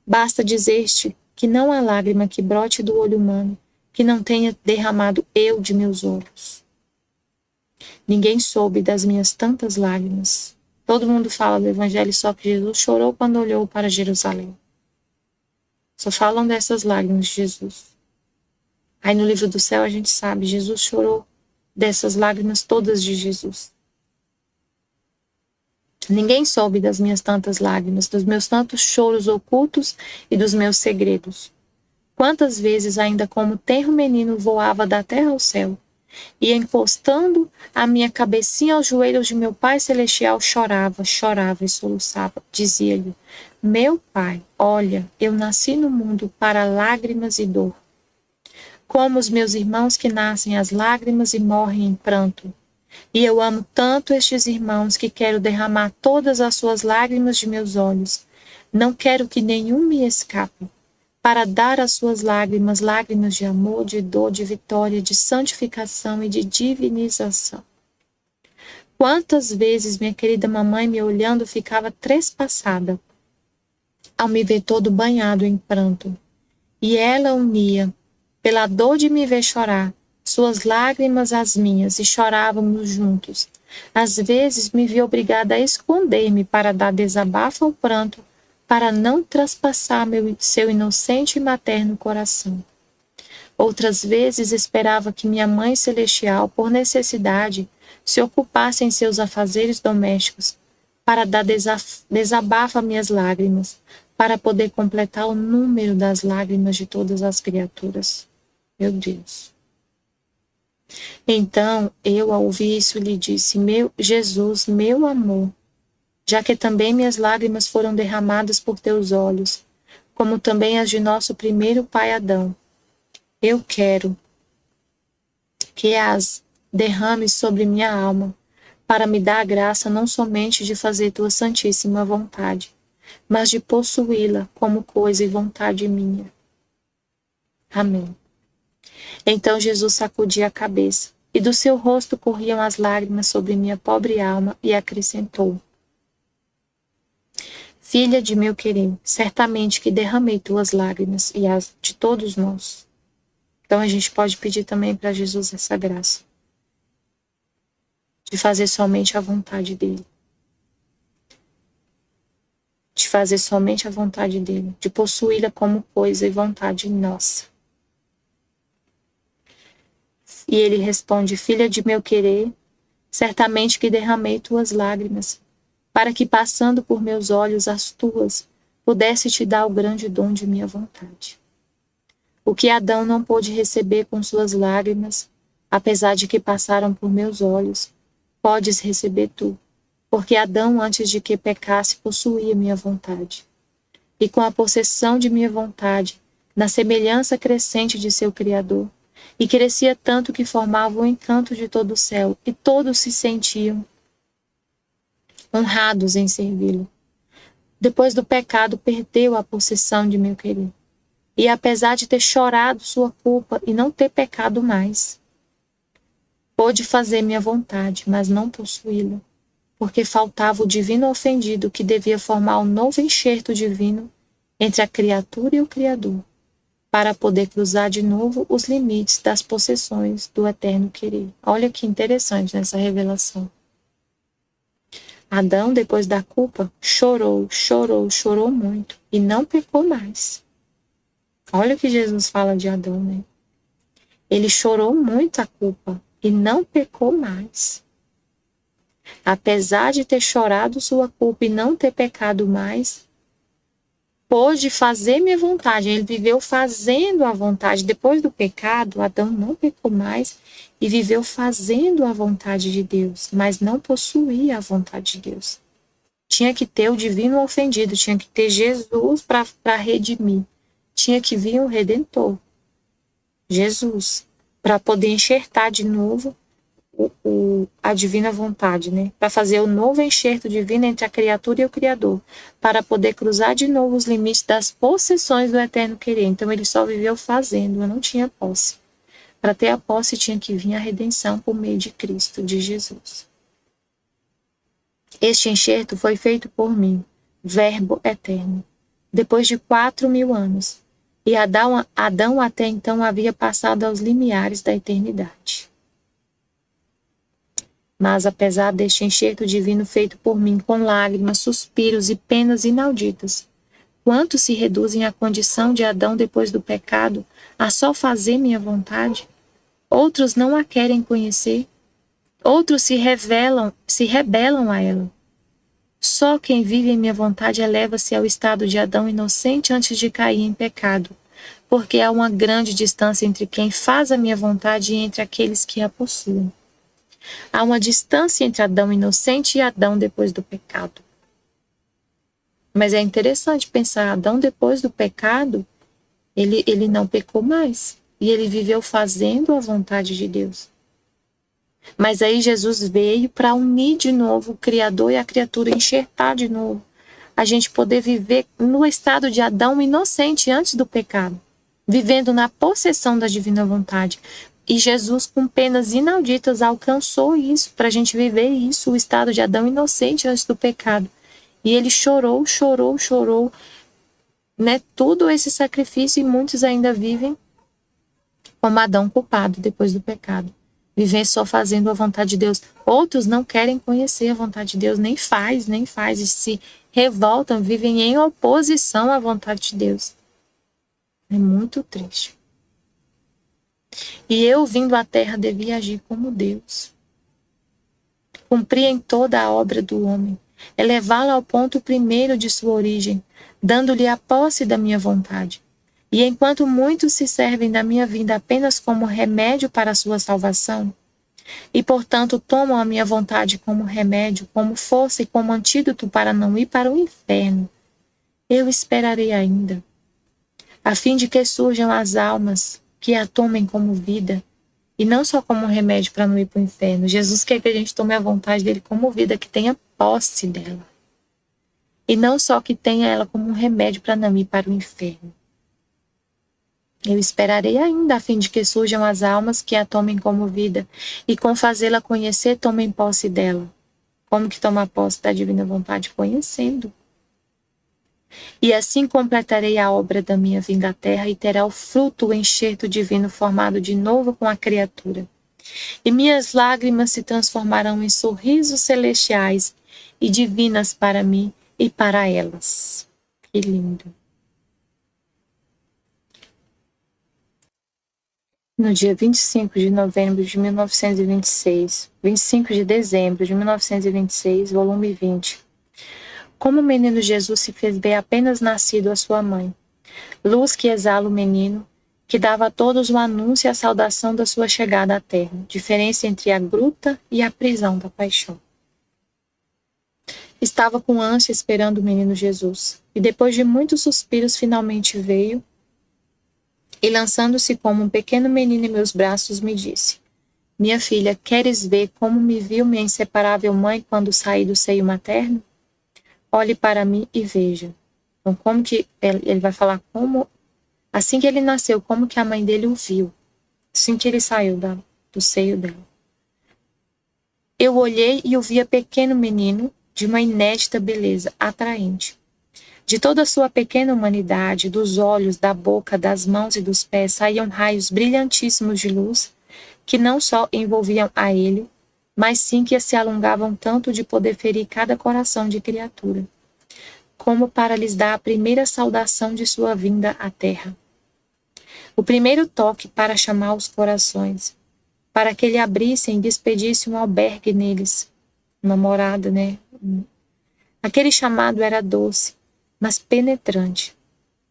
Basta dizer-te que não há lágrima que brote do olho humano que não tenha derramado eu de meus olhos. Ninguém soube das minhas tantas lágrimas. Todo mundo fala do Evangelho, só que Jesus chorou quando olhou para Jerusalém. Só falam dessas lágrimas de Jesus. Aí no livro do céu a gente sabe, Jesus chorou dessas lágrimas todas de Jesus. Ninguém soube das minhas tantas lágrimas, dos meus tantos choros ocultos e dos meus segredos. Quantas vezes, ainda como tenro menino, voava da terra ao céu, e encostando a minha cabecinha aos joelhos de meu Pai Celestial, chorava e soluçava. Dizia-lhe: meu Pai, olha, eu nasci no mundo para lágrimas e dor. Como os meus irmãos que nascem às lágrimas e morrem em pranto. E eu amo tanto estes irmãos que quero derramar todas as suas lágrimas de meus olhos. Não quero que nenhum me escape, para dar às suas lágrimas, lágrimas de amor, de dor, de vitória, de santificação e de divinização. Quantas vezes minha querida mamãe, me olhando, ficava trespassada ao me ver todo banhado em pranto. E ela unia, pela dor de me ver chorar, suas lágrimas às minhas, e chorávamos juntos. Às vezes me vi obrigada a esconder-me para dar desabafo ao pranto, para não traspassar seu inocente e materno coração. Outras vezes esperava que minha Mãe Celestial, por necessidade, se ocupasse em seus afazeres domésticos, para dar desabafo a minhas lágrimas, para poder completar o número das lágrimas de todas as criaturas. Meu Deus. Então, eu, ao ouvir isso, lhe disse: meu Jesus, meu amor, já que também minhas lágrimas foram derramadas por teus olhos, como também as de nosso primeiro pai Adão, eu quero que as derrames sobre minha alma, para me dar a graça não somente de fazer tua santíssima vontade, mas de possuí-la como coisa e vontade minha. Amém. Então Jesus sacudia a cabeça, e do seu rosto corriam as lágrimas sobre minha pobre alma, e acrescentou: filha de meu querer, certamente que derramei tuas lágrimas e as de todos nós. Então a gente pode pedir também para Jesus essa graça de fazer somente a vontade dele. De fazer somente a vontade dele, de possuí-la como coisa e vontade nossa. E ele responde: filha de meu querer, certamente que derramei tuas lágrimas, para que, passando por meus olhos as tuas, pudesse te dar o grande dom de minha vontade. O que Adão não pôde receber com suas lágrimas, apesar de que passaram por meus olhos, podes receber tu, porque Adão, antes de que pecasse, possuía minha vontade. E com a possessão de minha vontade, na semelhança crescente de seu Criador, e crescia tanto que formava o encanto de todo o céu, e todos se sentiam honrados em servi-lo. Depois do pecado, perdeu a possessão de meu querer. E apesar de ter chorado sua culpa e não ter pecado mais, pôde fazer minha vontade, mas não possuí-la, porque faltava o divino ofendido que devia formar um novo enxerto divino entre a criatura e o Criador, para poder cruzar de novo os limites das possessões do eterno querer. Olha que interessante nessa revelação. Adão, depois da culpa, chorou muito e não pecou mais. Olha o que Jesus fala de Adão, né? Ele chorou muito a culpa e não pecou mais. Apesar de ter chorado sua culpa e não ter pecado mais, pôde fazer minha vontade. Ele viveu fazendo a vontade. Depois do pecado, Adão não pecou mais e viveu fazendo a vontade de Deus, mas não possuía a vontade de Deus. Tinha que ter o divino ofendido, tinha que ter Jesus para redimir. Tinha que vir o Redentor, Jesus, para poder enxertar de novo a divina vontade, né? Para fazer o novo enxerto divino entre a criatura e o Criador, para poder cruzar de novo os limites das possessões do eterno querer. Então ele só viveu fazendo, não tinha posse. Para ter a posse tinha que vir a redenção por meio de Cristo, de Jesus. Este enxerto foi feito por mim, Verbo eterno, depois de 4.000 anos, e Adão até então havia passado aos limiares da eternidade. Mas apesar deste enxerto divino feito por mim com lágrimas, suspiros e penas inauditas, quantos se reduzem à condição de Adão depois do pecado, a só fazer minha vontade? Outros não a querem conhecer. Outros se rebelam a ela. Só quem vive em minha vontade eleva-se ao estado de Adão inocente antes de cair em pecado, porque há uma grande distância entre quem faz a minha vontade e entre aqueles que a possuem. Há uma distância entre Adão inocente e Adão depois do pecado. Mas é interessante pensar, Adão depois do pecado, ele não pecou mais. E ele viveu fazendo a vontade de Deus. Mas aí Jesus veio para unir de novo o Criador e a criatura, enxertar de novo. A gente poder viver no estado de Adão inocente antes do pecado. Vivendo na possessão da divina vontade. E Jesus, com penas inauditas, alcançou isso, para a gente viver isso, o estado de Adão inocente antes do pecado. E ele chorou, né? Todo esse sacrifício, e muitos ainda vivem como Adão culpado depois do pecado. Viver só fazendo a vontade de Deus. Outros não querem conhecer a vontade de Deus, nem faz, e se revoltam, vivem em oposição à vontade de Deus. É muito triste. E eu, vindo à terra, devia agir como Deus. Cumprir em toda a obra do homem, elevá-la ao ponto primeiro de sua origem, dando-lhe a posse da minha vontade. E enquanto muitos se servem da minha vinda apenas como remédio para a sua salvação, e portanto tomam a minha vontade como remédio, como força e como antídoto para não ir para o inferno, eu esperarei ainda, a fim de que surjam as almas que a tomem como vida, e não só como remédio para não ir para o inferno. Jesus quer que a gente tome a vontade dele como vida, que tenha posse dela. E não só que tenha ela como um remédio para não ir para o inferno. Eu esperarei ainda, a fim de que surjam as almas que a tomem como vida, e com fazê-la conhecer, tomem posse dela. Como que toma posse da divina vontade? Conhecendo. E assim completarei a obra da minha vinda à terra, e terá o fruto, o enxerto divino formado de novo com a criatura. E minhas lágrimas se transformarão em sorrisos celestiais e divinas para mim e para elas. Que lindo. No dia 25 de novembro de 1926, 25 de dezembro de 1926, volume 20. Como o menino Jesus se fez ver apenas nascido a sua mãe. Luz que exala o menino, que dava a todos o anúncio e a saudação da sua chegada à terra. Diferença entre a gruta e a prisão da paixão. Estava com ânsia esperando o menino Jesus, e depois de muitos suspiros finalmente veio, e lançando-se como um pequeno menino em meus braços, me disse: minha filha, queres ver como me viu minha inseparável mãe quando saí do seio materno? Olhe para mim e veja. Então, como que ele vai falar como, assim que ele nasceu, como que a mãe dele o viu, assim que ele saiu do seio dela. Eu olhei e o via pequeno menino, de uma inédita beleza, atraente. De toda a sua pequena humanidade, dos olhos, da boca, das mãos e dos pés, saíam raios brilhantíssimos de luz, que não só envolviam a ele, mas sim que se alongavam tanto de poder ferir cada coração de criatura, como para lhes dar a primeira saudação de sua vinda à terra. O primeiro toque para chamar os corações, para que ele abrissem e despedisse um albergue neles, uma morada, né? Aquele chamado era doce, mas penetrante.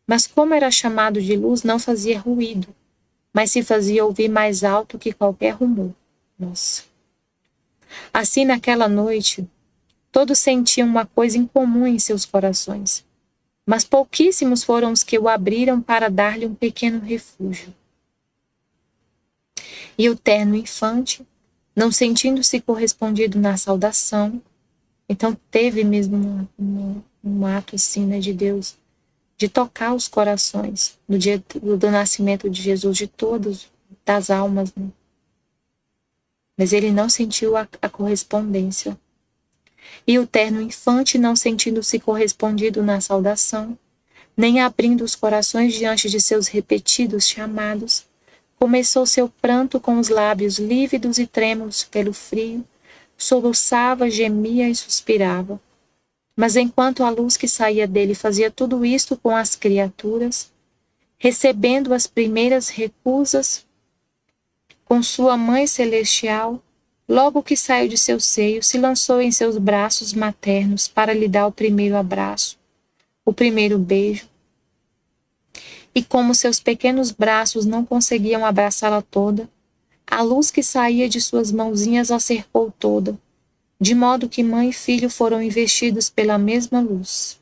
Mas como era chamado de luz, não fazia ruído, mas se fazia ouvir mais alto que qualquer rumor. Nossa! Assim, naquela noite, todos sentiam uma coisa incomum em seus corações, mas pouquíssimos foram os que o abriram para dar-lhe um pequeno refúgio. E o terno infante, não sentindo-se correspondido na saudação, então teve mesmo um ato assim, né, de Deus, de tocar os corações no dia do nascimento de Jesus, de todos, das almas, né? Mas ele não sentiu a correspondência. E o terno infante, não sentindo-se correspondido na saudação, nem abrindo os corações diante de seus repetidos chamados, começou seu pranto com os lábios lívidos e trêmulos pelo frio, soluçava, gemia e suspirava. Mas enquanto a luz que saía dele fazia tudo isto com as criaturas, recebendo as primeiras recusas, com sua mãe celestial, logo que saiu de seu seio, se lançou em seus braços maternos para lhe dar o primeiro abraço, o primeiro beijo. E como seus pequenos braços não conseguiam abraçá-la toda, a luz que saía de suas mãozinhas a cercou toda, de modo que mãe e filho foram investidos pela mesma luz.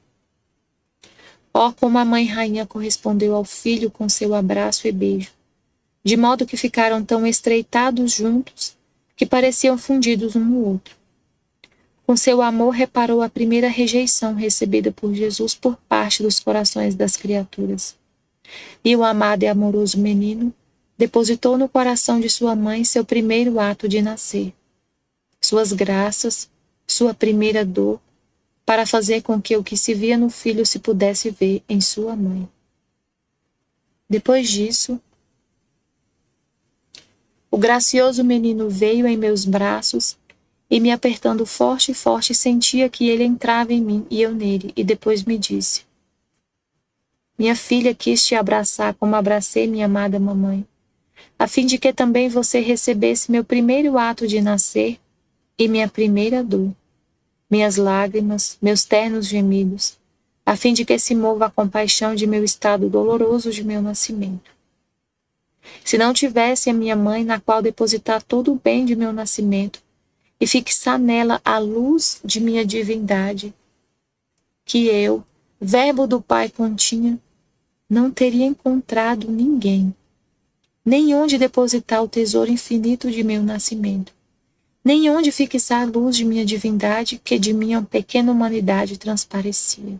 Oh, como a mãe rainha correspondeu ao filho com seu abraço e beijo, de modo que ficaram tão estreitados juntos que pareciam fundidos um no outro. Com seu amor reparou a primeira rejeição recebida por Jesus por parte dos corações das criaturas. E o amado e amoroso menino depositou no coração de sua mãe seu primeiro ato de nascer, suas graças, sua primeira dor, para fazer com que o que se via no filho se pudesse ver em sua mãe. Depois disso, o gracioso menino veio em meus braços e, me apertando forte e forte, sentia que ele entrava em mim e eu nele, e depois me disse: minha filha, quis te abraçar como abracei minha amada mamãe, a fim de que também você recebesse meu primeiro ato de nascer e minha primeira dor, minhas lágrimas, meus ternos gemidos, a fim de que se mova a compaixão de meu estado doloroso de meu nascimento. Se não tivesse a minha mãe na qual depositar todo o bem de meu nascimento e fixar nela a luz de minha divindade, que eu, verbo do Pai, continha, não teria encontrado ninguém, nem onde depositar o tesouro infinito de meu nascimento, nem onde fixar a luz de minha divindade que de minha pequena humanidade transparecia.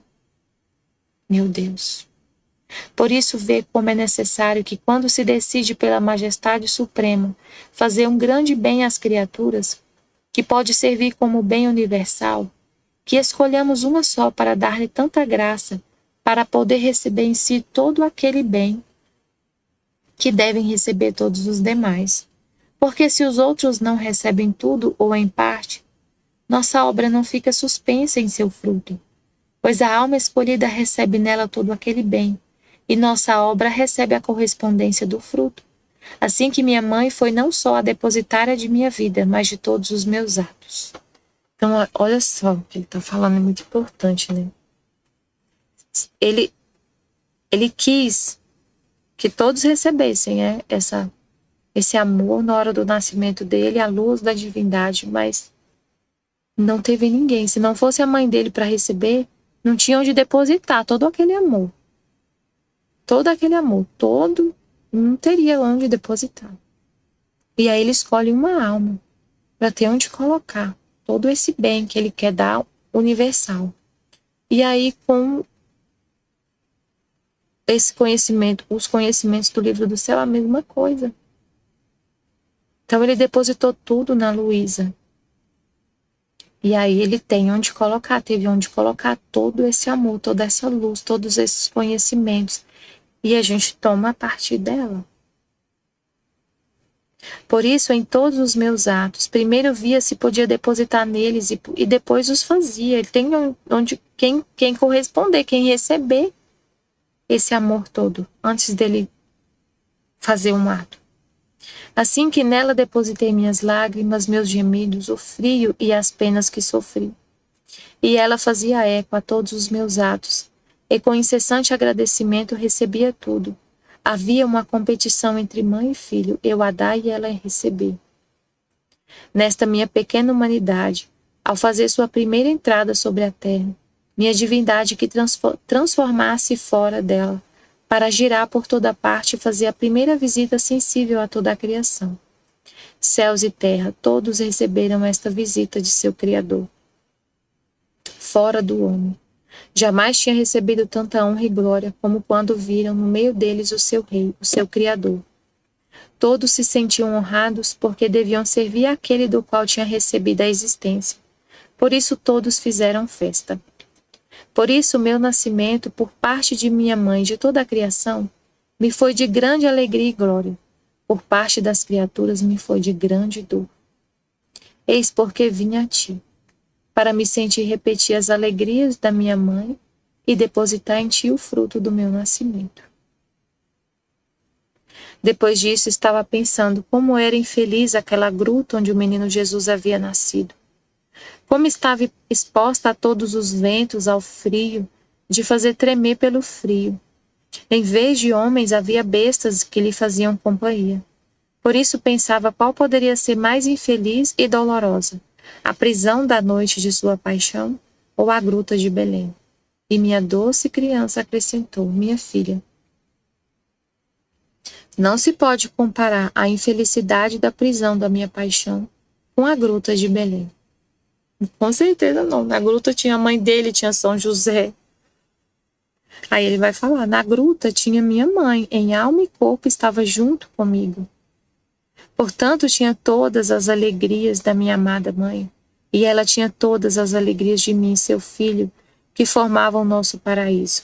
Meu Deus! Por isso vê como é necessário que, quando se decide pela majestade suprema fazer um grande bem às criaturas, que pode servir como bem universal, que escolhamos uma só para dar-lhe tanta graça, para poder receber em si todo aquele bem que devem receber todos os demais. Porque se os outros não recebem tudo ou em parte, nossa obra não fica suspensa em seu fruto, pois a alma escolhida recebe nela todo aquele bem, e nossa obra recebe a correspondência do fruto. Assim que minha mãe foi não só a depositária de minha vida, mas de todos os meus atos. Então, olha só o que ele está falando, é muito importante, né? Ele quis que todos recebessem, né, esse amor na hora do nascimento dele, a luz da divindade, mas não teve ninguém. Se não fosse a mãe dele para receber, não tinha onde depositar todo aquele amor. Todo aquele amor, não teria onde depositar. E aí ele escolhe uma alma para ter onde colocar todo esse bem que ele quer dar universal. E aí, com esse conhecimento, os conhecimentos do livro do céu, a mesma coisa. Então ele depositou tudo na Luísa. E aí ele tem onde colocar, teve onde colocar todo esse amor, toda essa luz, todos esses conhecimentos. E a gente toma a partir dela. Por isso, em todos os meus atos, primeiro via se podia depositar neles e depois os fazia. Ele tem onde quem corresponder, quem receber esse amor todo, antes dele fazer um ato. Assim que nela depositei minhas lágrimas, meus gemidos, o frio e as penas que sofri. E ela fazia eco a todos os meus atos, e com incessante agradecimento recebia tudo. Havia uma competição entre mãe e filho, eu a dar e ela a receber. Nesta minha pequena humanidade, ao fazer sua primeira entrada sobre a terra, minha divindade que transformasse fora dela, para girar por toda parte e fazer a primeira visita sensível a toda a criação. Céus e terra, todos receberam esta visita de seu Criador. Fora do homem. Jamais tinha recebido tanta honra e glória como quando viram no meio deles o seu rei, o seu Criador. Todos se sentiam honrados porque deviam servir àquele do qual tinha recebido a existência. Por isso todos fizeram festa. Por isso meu nascimento, por parte de minha mãe e de toda a criação, me foi de grande alegria e glória. Por parte das criaturas me foi de grande dor. Eis porque vim a ti, para me sentir repetir as alegrias da minha mãe e depositar em ti o fruto do meu nascimento. Depois disso, estava pensando como era infeliz aquela gruta onde o menino Jesus havia nascido. Como estava exposta a todos os ventos, ao frio, de fazer tremer pelo frio. Em vez de homens, havia bestas que lhe faziam companhia. Por isso pensava qual poderia ser mais infeliz e dolorosa, a prisão da noite de sua paixão ou a gruta de Belém. E minha doce criança acrescentou, minha filha, não se pode comparar a infelicidade da prisão da minha paixão com a gruta de Belém. Com certeza não. Na gruta tinha a mãe dele, tinha São José. Aí ele vai falar, na gruta tinha minha mãe, em alma e corpo estava junto comigo. Portanto, tinha todas as alegrias da minha amada mãe, e ela tinha todas as alegrias de mim, seu filho, que formavam o nosso paraíso.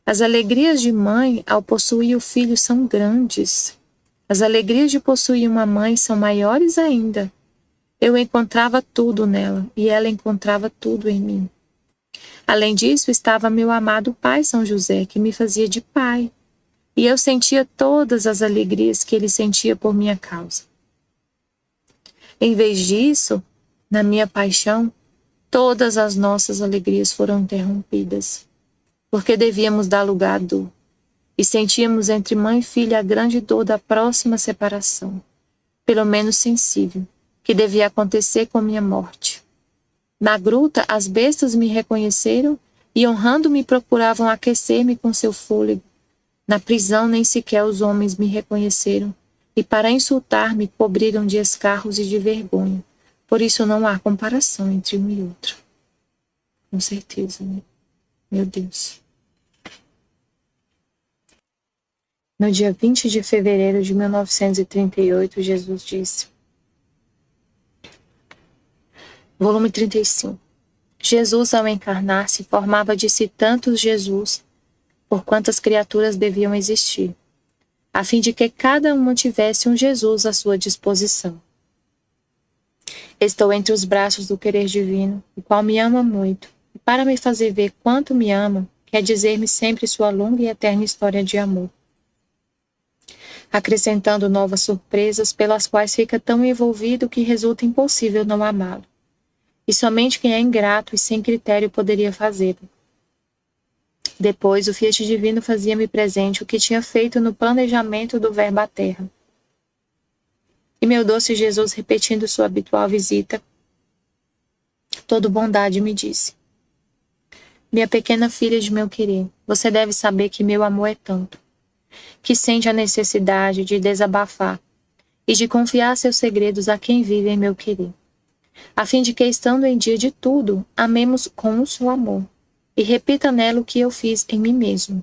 As alegrias de mãe, ao possuir o filho, são grandes. As alegrias de possuir uma mãe são maiores ainda. Eu encontrava tudo nela, e ela encontrava tudo em mim. Além disso, estava meu amado pai São José, que me fazia de pai, e eu sentia todas as alegrias que ele sentia por minha causa. Em vez disso, na minha paixão, todas as nossas alegrias foram interrompidas, porque devíamos dar lugar à dor, e sentíamos entre mãe e filha a grande dor da próxima separação, pelo menos sensível, que devia acontecer com minha morte. Na gruta, as bestas me reconheceram e, honrando-me, procuravam aquecer-me com seu fôlego. Na prisão, nem sequer os homens me reconheceram, e para insultar-me, cobriram de escarros e de vergonha. Por isso não há comparação entre um e outro. Com certeza, né? Meu Deus. No dia 20 de fevereiro de 1938, Jesus disse, volume 35. Jesus, ao encarnar-se, formava de si tantos Jesus, por quantas criaturas deviam existir, a fim de que cada uma tivesse um Jesus à sua disposição. Estou entre os braços do querer divino, o qual me ama muito, e para me fazer ver quanto me ama, quer dizer-me sempre sua longa e eterna história de amor, acrescentando novas surpresas pelas quais fica tão envolvido que resulta impossível não amá-lo. E somente quem é ingrato e sem critério poderia fazê-lo. Depois, o Fiat Divino fazia-me presente o que tinha feito no planejamento do Verbo à Terra. E meu doce Jesus, repetindo sua habitual visita, todo bondade, me disse, minha pequena filha de meu querer, você deve saber que meu amor é tanto, que sente a necessidade de desabafar e de confiar seus segredos a quem vive em meu querer, a fim de que, estando em dia de tudo, amemos com um só amor, e repita nela o que eu fiz em mim mesmo.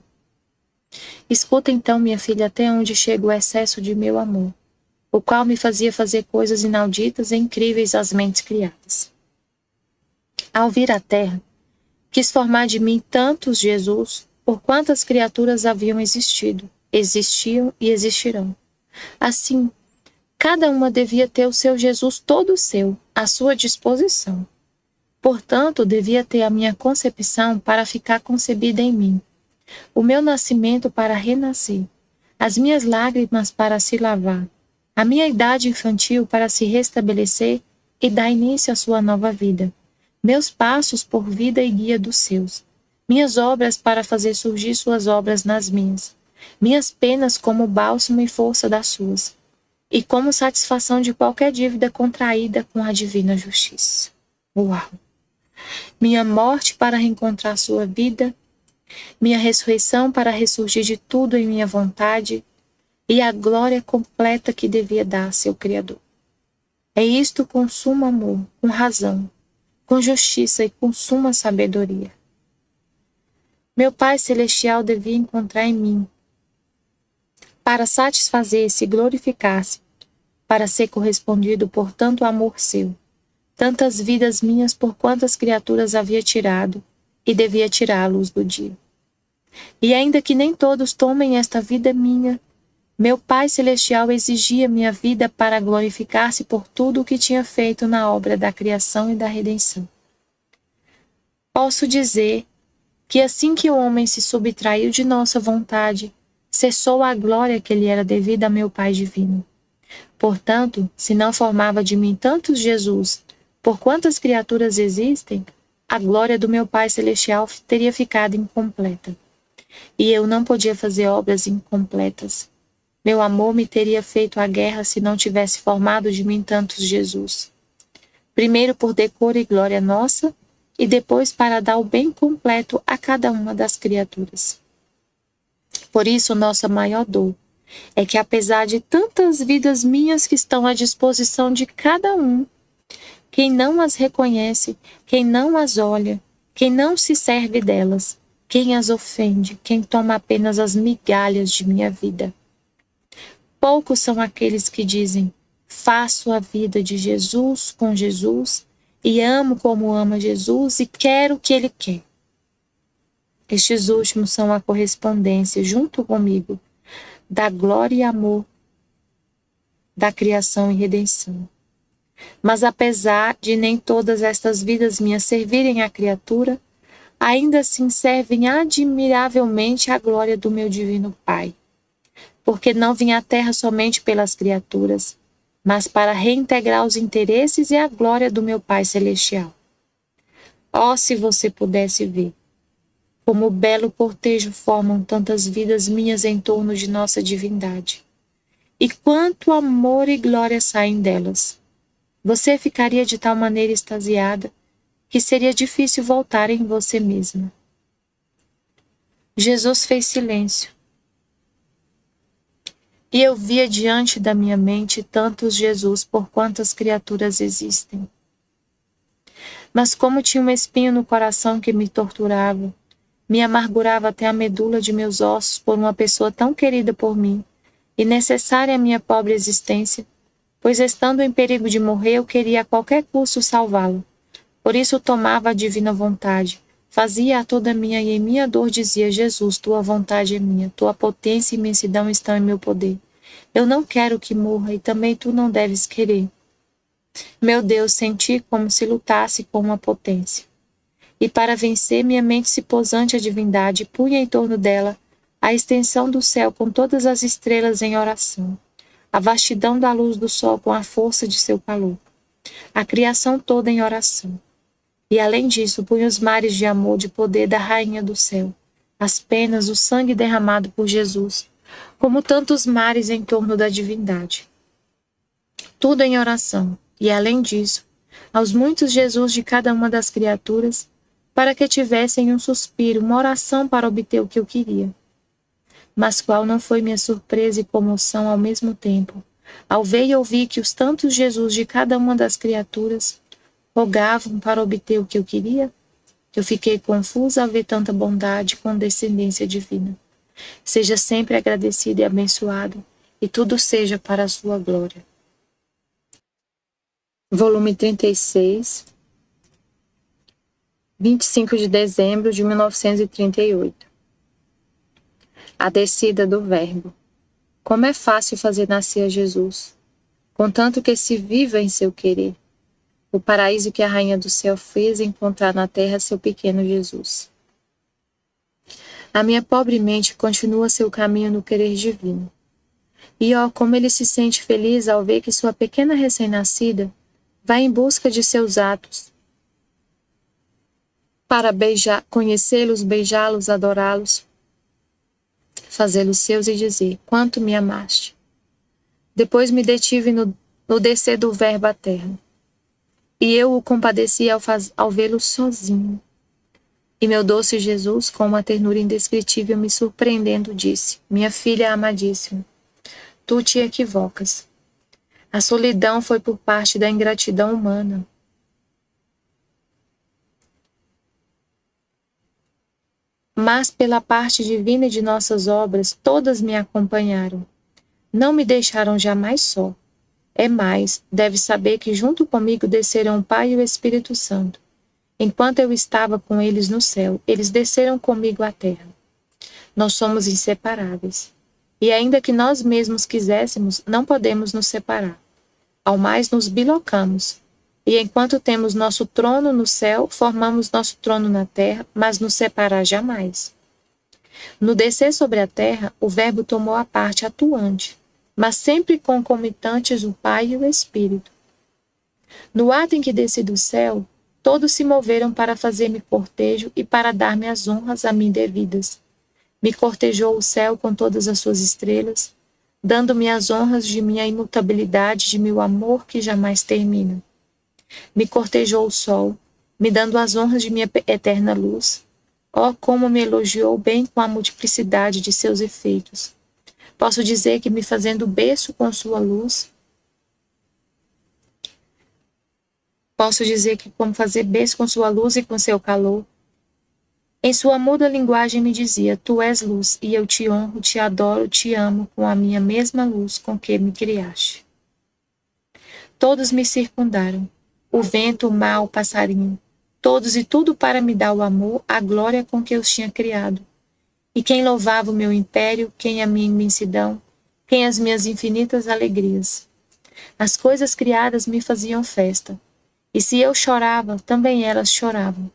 Escuta então, minha filha, até onde chega o excesso de meu amor, o qual me fazia fazer coisas inauditas e incríveis às mentes criadas. Ao vir à terra, quis formar de mim tantos Jesus, por quantas criaturas haviam existido, existiam e existirão. Assim, cada uma devia ter o seu Jesus todo seu, à sua disposição. Portanto, devia ter a minha concepção para ficar concebida em mim, o meu nascimento para renascer, as minhas lágrimas para se lavar, a minha idade infantil para se restabelecer e dar início à sua nova vida, meus passos por vida e guia dos seus, minhas obras para fazer surgir suas obras nas minhas penas como bálsamo e força das suas, e como satisfação de qualquer dívida contraída com a divina justiça. Uau! Minha morte para reencontrar sua vida, minha ressurreição para ressurgir de tudo em minha vontade, e a glória completa que devia dar a seu Criador. É isto com sumo amor, com razão, com justiça e com suma sabedoria. Meu Pai Celestial devia encontrar em mim, para satisfazer-se e glorificar-se, para ser correspondido por tanto amor seu, tantas vidas minhas por quantas criaturas havia tirado e devia tirar à luz do dia. E ainda que nem todos tomem esta vida minha, meu Pai Celestial exigia minha vida para glorificar-se por tudo o que tinha feito na obra da criação e da redenção. Posso dizer que assim que o homem se subtraiu de nossa vontade, cessou a glória que lhe era devida a meu Pai divino. Portanto, se não formava de mim tantos Jesus, por quantas criaturas existem, a glória do meu Pai Celestial teria ficado incompleta. E eu não podia fazer obras incompletas. Meu amor me teria feito a guerra se não tivesse formado de mim tantos Jesus. Primeiro por decoro e glória nossa, e depois para dar o bem completo a cada uma das criaturas. Por isso, nossa maior dor é que, apesar de tantas vidas minhas que estão à disposição de cada um, quem não as reconhece, quem não as olha, quem não se serve delas, quem as ofende, quem toma apenas as migalhas de minha vida. Poucos são aqueles que dizem: faço a vida de Jesus com Jesus e amo como ama Jesus e quero o que Ele quer. Estes últimos são a correspondência, junto comigo, da glória e amor da criação e redenção. Mas apesar de nem todas estas vidas minhas servirem à criatura, ainda assim servem admiravelmente à glória do meu divino Pai. Porque não vim à terra somente pelas criaturas, mas para reintegrar os interesses e a glória do meu Pai Celestial. Oh, se você pudesse ver como belo cortejo formam tantas vidas minhas em torno de nossa divindade. E quanto amor e glória saem delas. Você ficaria de tal maneira extasiada que seria difícil voltar em você mesma. Jesus fez silêncio. E eu via diante da minha mente tantos Jesus por quantas criaturas existem. Mas como tinha um espinho no coração que me torturava, me amargurava até a medula de meus ossos por uma pessoa tão querida por mim e necessária à minha pobre existência, pois estando em perigo de morrer eu queria a qualquer custo salvá-lo. Por isso tomava a divina vontade, fazia a toda minha e em minha dor dizia: Jesus, tua vontade é minha, tua potência e imensidão estão em meu poder. Eu não quero que morra e também tu não deves querer. Meu Deus, senti como se lutasse com uma potência. E para vencer, minha mente se pôs ante a divindade e punha em torno dela a extensão do céu com todas as estrelas em oração, a vastidão da luz do sol com a força de seu calor, a criação toda em oração. E além disso, punha os mares de amor, de poder da Rainha do céu, as penas, o sangue derramado por Jesus, como tantos mares em torno da divindade. Tudo em oração, e além disso, aos muitos Jesus de cada uma das criaturas, para que tivessem um suspiro, uma oração para obter o que eu queria. Mas qual não foi minha surpresa e comoção ao mesmo tempo, ao ver e ouvir que os tantos Jesus de cada uma das criaturas rogavam para obter o que eu queria? Eu fiquei confusa ao ver tanta bondade e condescendência divina. Seja sempre agradecido e abençoado, e tudo seja para a sua glória. Volume 36, 25 de dezembro de 1938. A descida do Verbo. Como é fácil fazer nascer Jesus, contanto que se viva em seu querer. O paraíso que a Rainha do Céu fez encontrar na terra seu pequeno Jesus. A minha pobre mente continua seu caminho no querer divino. E ó, como ele se sente feliz ao ver que sua pequena recém-nascida vai em busca de seus atos, para conhecê-los, beijá-los, adorá-los, fazê-los seus e dizer: quanto me amaste. Depois me detive no descer do Verbo à terra. E eu o compadeci ao vê-lo sozinho. E meu doce Jesus, com uma ternura indescritível me surpreendendo, disse: minha filha amadíssima, tu te equivocas. A solidão foi por parte da ingratidão humana. Mas pela parte divina e de nossas obras, todas me acompanharam. Não me deixaram jamais só. É mais, deve saber que junto comigo desceram o Pai e o Espírito Santo. Enquanto eu estava com eles no céu, eles desceram comigo à terra. Nós somos inseparáveis. E ainda que nós mesmos quiséssemos, não podemos nos separar. Ao mais nos bilocamos. E enquanto temos nosso trono no céu, formamos nosso trono na terra, mas nos separar jamais. No descer sobre a terra, o Verbo tomou a parte atuante, mas sempre concomitantes o Pai e o Espírito. No ato em que desci do céu, todos se moveram para fazer-me cortejo e para dar-me as honras a mim devidas. Me cortejou o céu com todas as suas estrelas, dando-me as honras de minha imutabilidade, de meu amor que jamais termina. Me cortejou o sol, me dando as honras de minha eterna luz. Oh, como me elogiou bem com a multiplicidade de seus efeitos. Posso dizer que me fazendo berço com sua luz, posso dizer que como fazer berço com sua luz e com seu calor. Em sua muda linguagem me dizia, tu és luz, e eu te honro, te adoro, te amo com a minha mesma luz com que me criaste. Todos me circundaram, o vento, o mar, o passarinho, todos e tudo para me dar o amor, a glória com que eu os tinha criado. E quem louvava o meu império, quem a minha imensidão, quem as minhas infinitas alegrias. As coisas criadas me faziam festa, e se eu chorava, também elas choravam,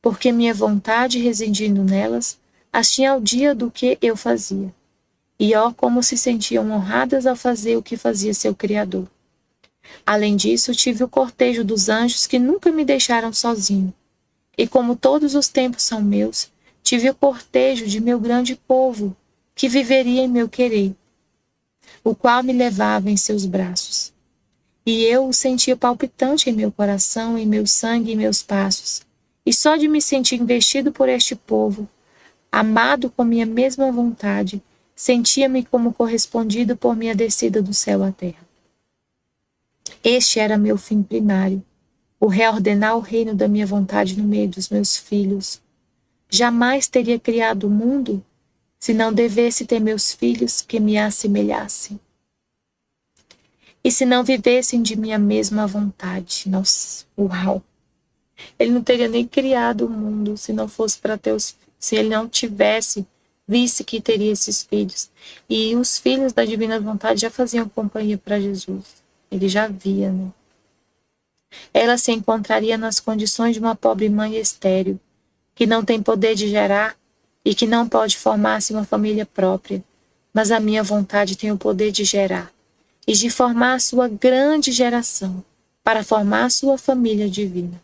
porque minha vontade, residindo nelas, as tinha ao dia do que eu fazia. E ó, como se sentiam honradas ao fazer o que fazia seu Criador. Além disso, tive o cortejo dos anjos que nunca me deixaram sozinho. E como todos os tempos são meus, tive o cortejo de meu grande povo, que viveria em meu querer, o qual me levava em seus braços. E eu o sentia palpitante em meu coração, em meu sangue e meus passos. E só de me sentir investido por este povo, amado com minha mesma vontade, sentia-me como correspondido por minha descida do céu à terra. Este era meu fim primário, o reordenar o reino da minha vontade no meio dos meus filhos. Jamais teria criado o mundo se não devesse ter meus filhos que me assemelhassem. E se não vivessem de minha mesma vontade. Nossa, uau! Ele não teria nem criado o mundo se não fosse para ter se ele não tivesse, visse que teria esses filhos. E os filhos da divina vontade já faziam companhia para Jesus. Ele já via, né? Ela se encontraria nas condições de uma pobre mãe estéril, que não tem poder de gerar e que não pode formar-se uma família própria. Mas a minha vontade tem o poder de gerar e de formar a sua grande geração, para formar a sua família divina.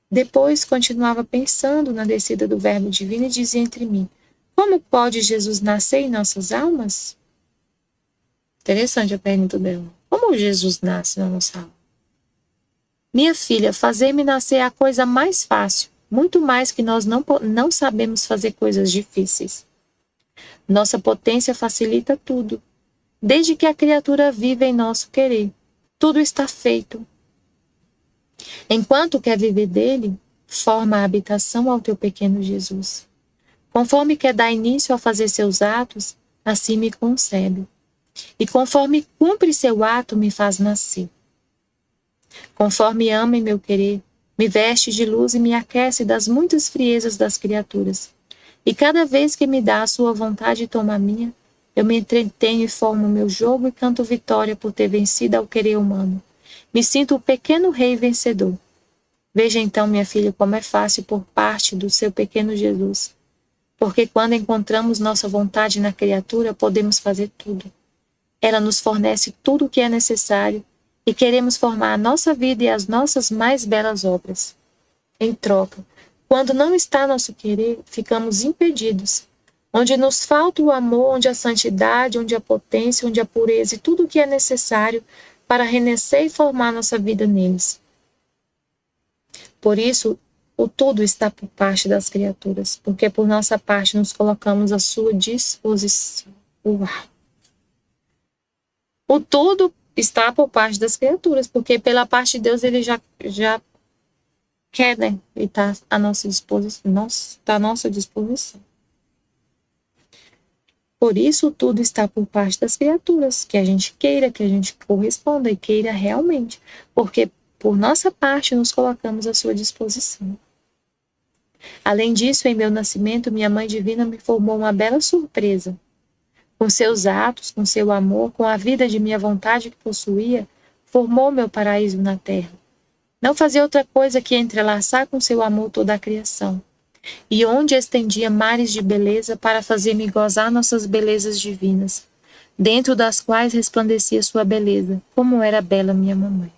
Depois continuava pensando na descida do Verbo divino e dizia entre mim, como pode Jesus nascer em nossas almas? Interessante a pergunta dela. Como Jesus nasce na nossa alma? Minha filha, fazer-me nascer é a coisa mais fácil, muito mais que nós não sabemos fazer coisas difíceis. Nossa potência facilita tudo. Desde que a criatura vive em nosso querer, tudo está feito. Enquanto quer viver dele, forma a habitação ao teu pequeno Jesus. Conforme quer dar início a fazer seus atos, assim me concebe. E conforme cumpre seu ato, me faz nascer. Conforme ama em meu querer, me veste de luz e me aquece das muitas friezas das criaturas. E cada vez que me dá a sua vontade e toma a minha, eu me entretenho e formo o meu jogo e canto vitória por ter vencido ao querer humano. Me sinto o pequeno rei vencedor. Veja então, minha filha, como é fácil por parte do seu pequeno Jesus. Porque quando encontramos nossa vontade na criatura, podemos fazer tudo. Ela nos fornece tudo o que é necessário e queremos formar a nossa vida e as nossas mais belas obras. Em troca, quando não está nosso querer, ficamos impedidos. Onde nos falta o amor, onde a santidade, onde a potência, onde a pureza e tudo o que é necessário para renascer e formar nossa vida neles. Por isso, o tudo está por parte das criaturas, porque por nossa parte nos colocamos à sua disposição. Uau! O tudo está por parte das criaturas, porque pela parte de Deus ele já quer, né? Ele está à nossa disposição. Está à nossa disposição. Por isso, tudo está por parte das criaturas, que a gente queira, que a gente corresponda e queira realmente, porque por nossa parte nos colocamos à sua disposição. Além disso, em meu nascimento, minha Mãe Divina me formou uma bela surpresa. Com seus atos, com seu amor, com a vida de minha vontade que possuía, formou meu paraíso na terra. Não fazia outra coisa que entrelaçar com seu amor toda a criação. e onde estendia mares de beleza para fazer-me gozar nossas belezas divinas, dentro das quais resplandecia sua beleza, como era bela minha mamãe.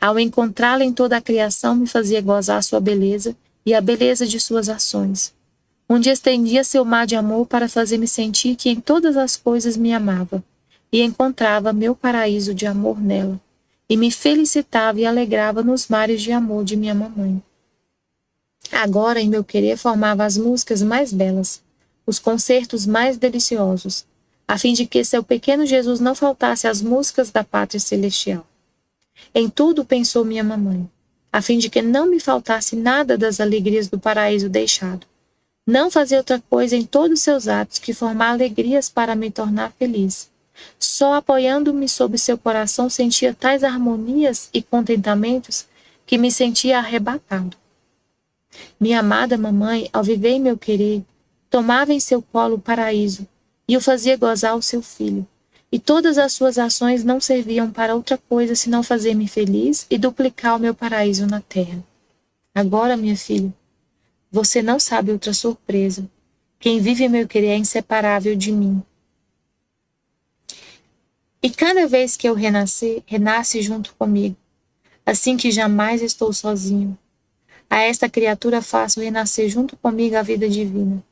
Ao encontrá-la em toda a criação, me fazia gozar sua beleza e a beleza de suas ações, onde estendia seu mar de amor para fazer-me sentir que em todas as coisas me amava, e encontrava meu paraíso de amor nela, e me felicitava e alegrava nos mares de amor de minha mamãe. Agora, em meu querer, formava as músicas mais belas, os concertos mais deliciosos, a fim de que seu pequeno Jesus não faltasse às músicas da pátria celestial. Em tudo pensou minha mamãe, a fim de que não me faltasse nada das alegrias do paraíso deixado. Não fazia outra coisa em todos seus atos que formar alegrias para me tornar feliz. Só apoiando-me sob seu coração sentia tais harmonias e contentamentos que me sentia arrebatado. Minha amada mamãe, ao viver em meu querer, tomava em seu colo o paraíso e o fazia gozar o seu filho. E todas as suas ações não serviam para outra coisa senão fazer-me feliz e duplicar o meu paraíso na terra. Agora, minha filha, você não sabe outra surpresa. Quem vive em meu querer é inseparável de mim. E cada vez que eu renascer, renasce junto comigo, assim que jamais estou sozinho. A esta criatura faço renascer junto comigo a vida divina.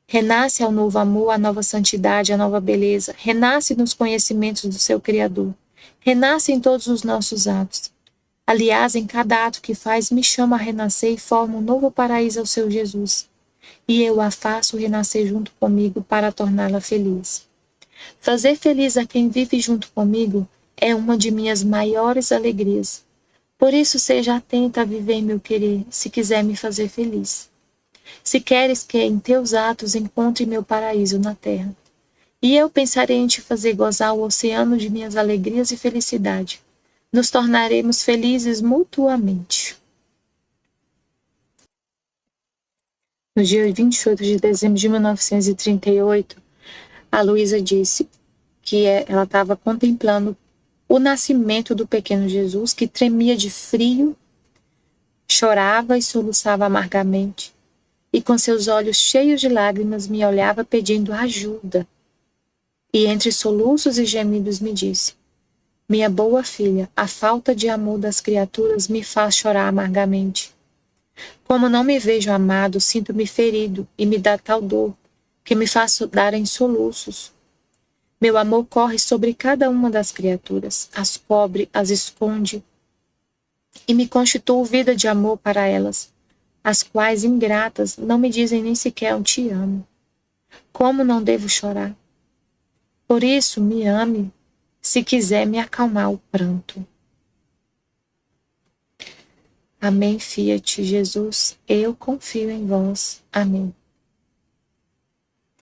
Renasce ao novo amor, à nova santidade, à nova beleza. Renasce nos conhecimentos do seu Criador. Renasce em todos os nossos atos. Aliás, em cada ato que faz, me chama a renascer e forma um novo paraíso ao seu Jesus. E eu a faço renascer junto comigo para torná-la feliz. Fazer feliz a quem vive junto comigo é uma de minhas maiores alegrias. Por isso, seja atenta a viver em meu querer, se quiser me fazer feliz. Se queres que em teus atos encontre meu paraíso na terra. E eu pensarei em te fazer gozar o oceano de minhas alegrias e felicidade. Nos tornaremos felizes mutuamente. No dia 28 de dezembro de 1938, a Luísa disse que ela estava contemplando o nascimento do pequeno Jesus, que tremia de frio, chorava e soluçava amargamente, e com seus olhos cheios de lágrimas me olhava pedindo ajuda. E entre soluços e gemidos me disse: minha boa filha, a falta de amor das criaturas me faz chorar amargamente. Como não me vejo amado, sinto-me ferido e me dá tal dor que me faz dar em soluços. Meu amor corre sobre cada uma das criaturas, as cobre, as esconde, e me constituo vida de amor para elas, as quais, ingratas, não me dizem nem sequer um te amo. Como não devo chorar? Por isso, me ame, se quiser me acalmar o pranto. Amém, Fiat Jesus, eu confio em vós. Amém.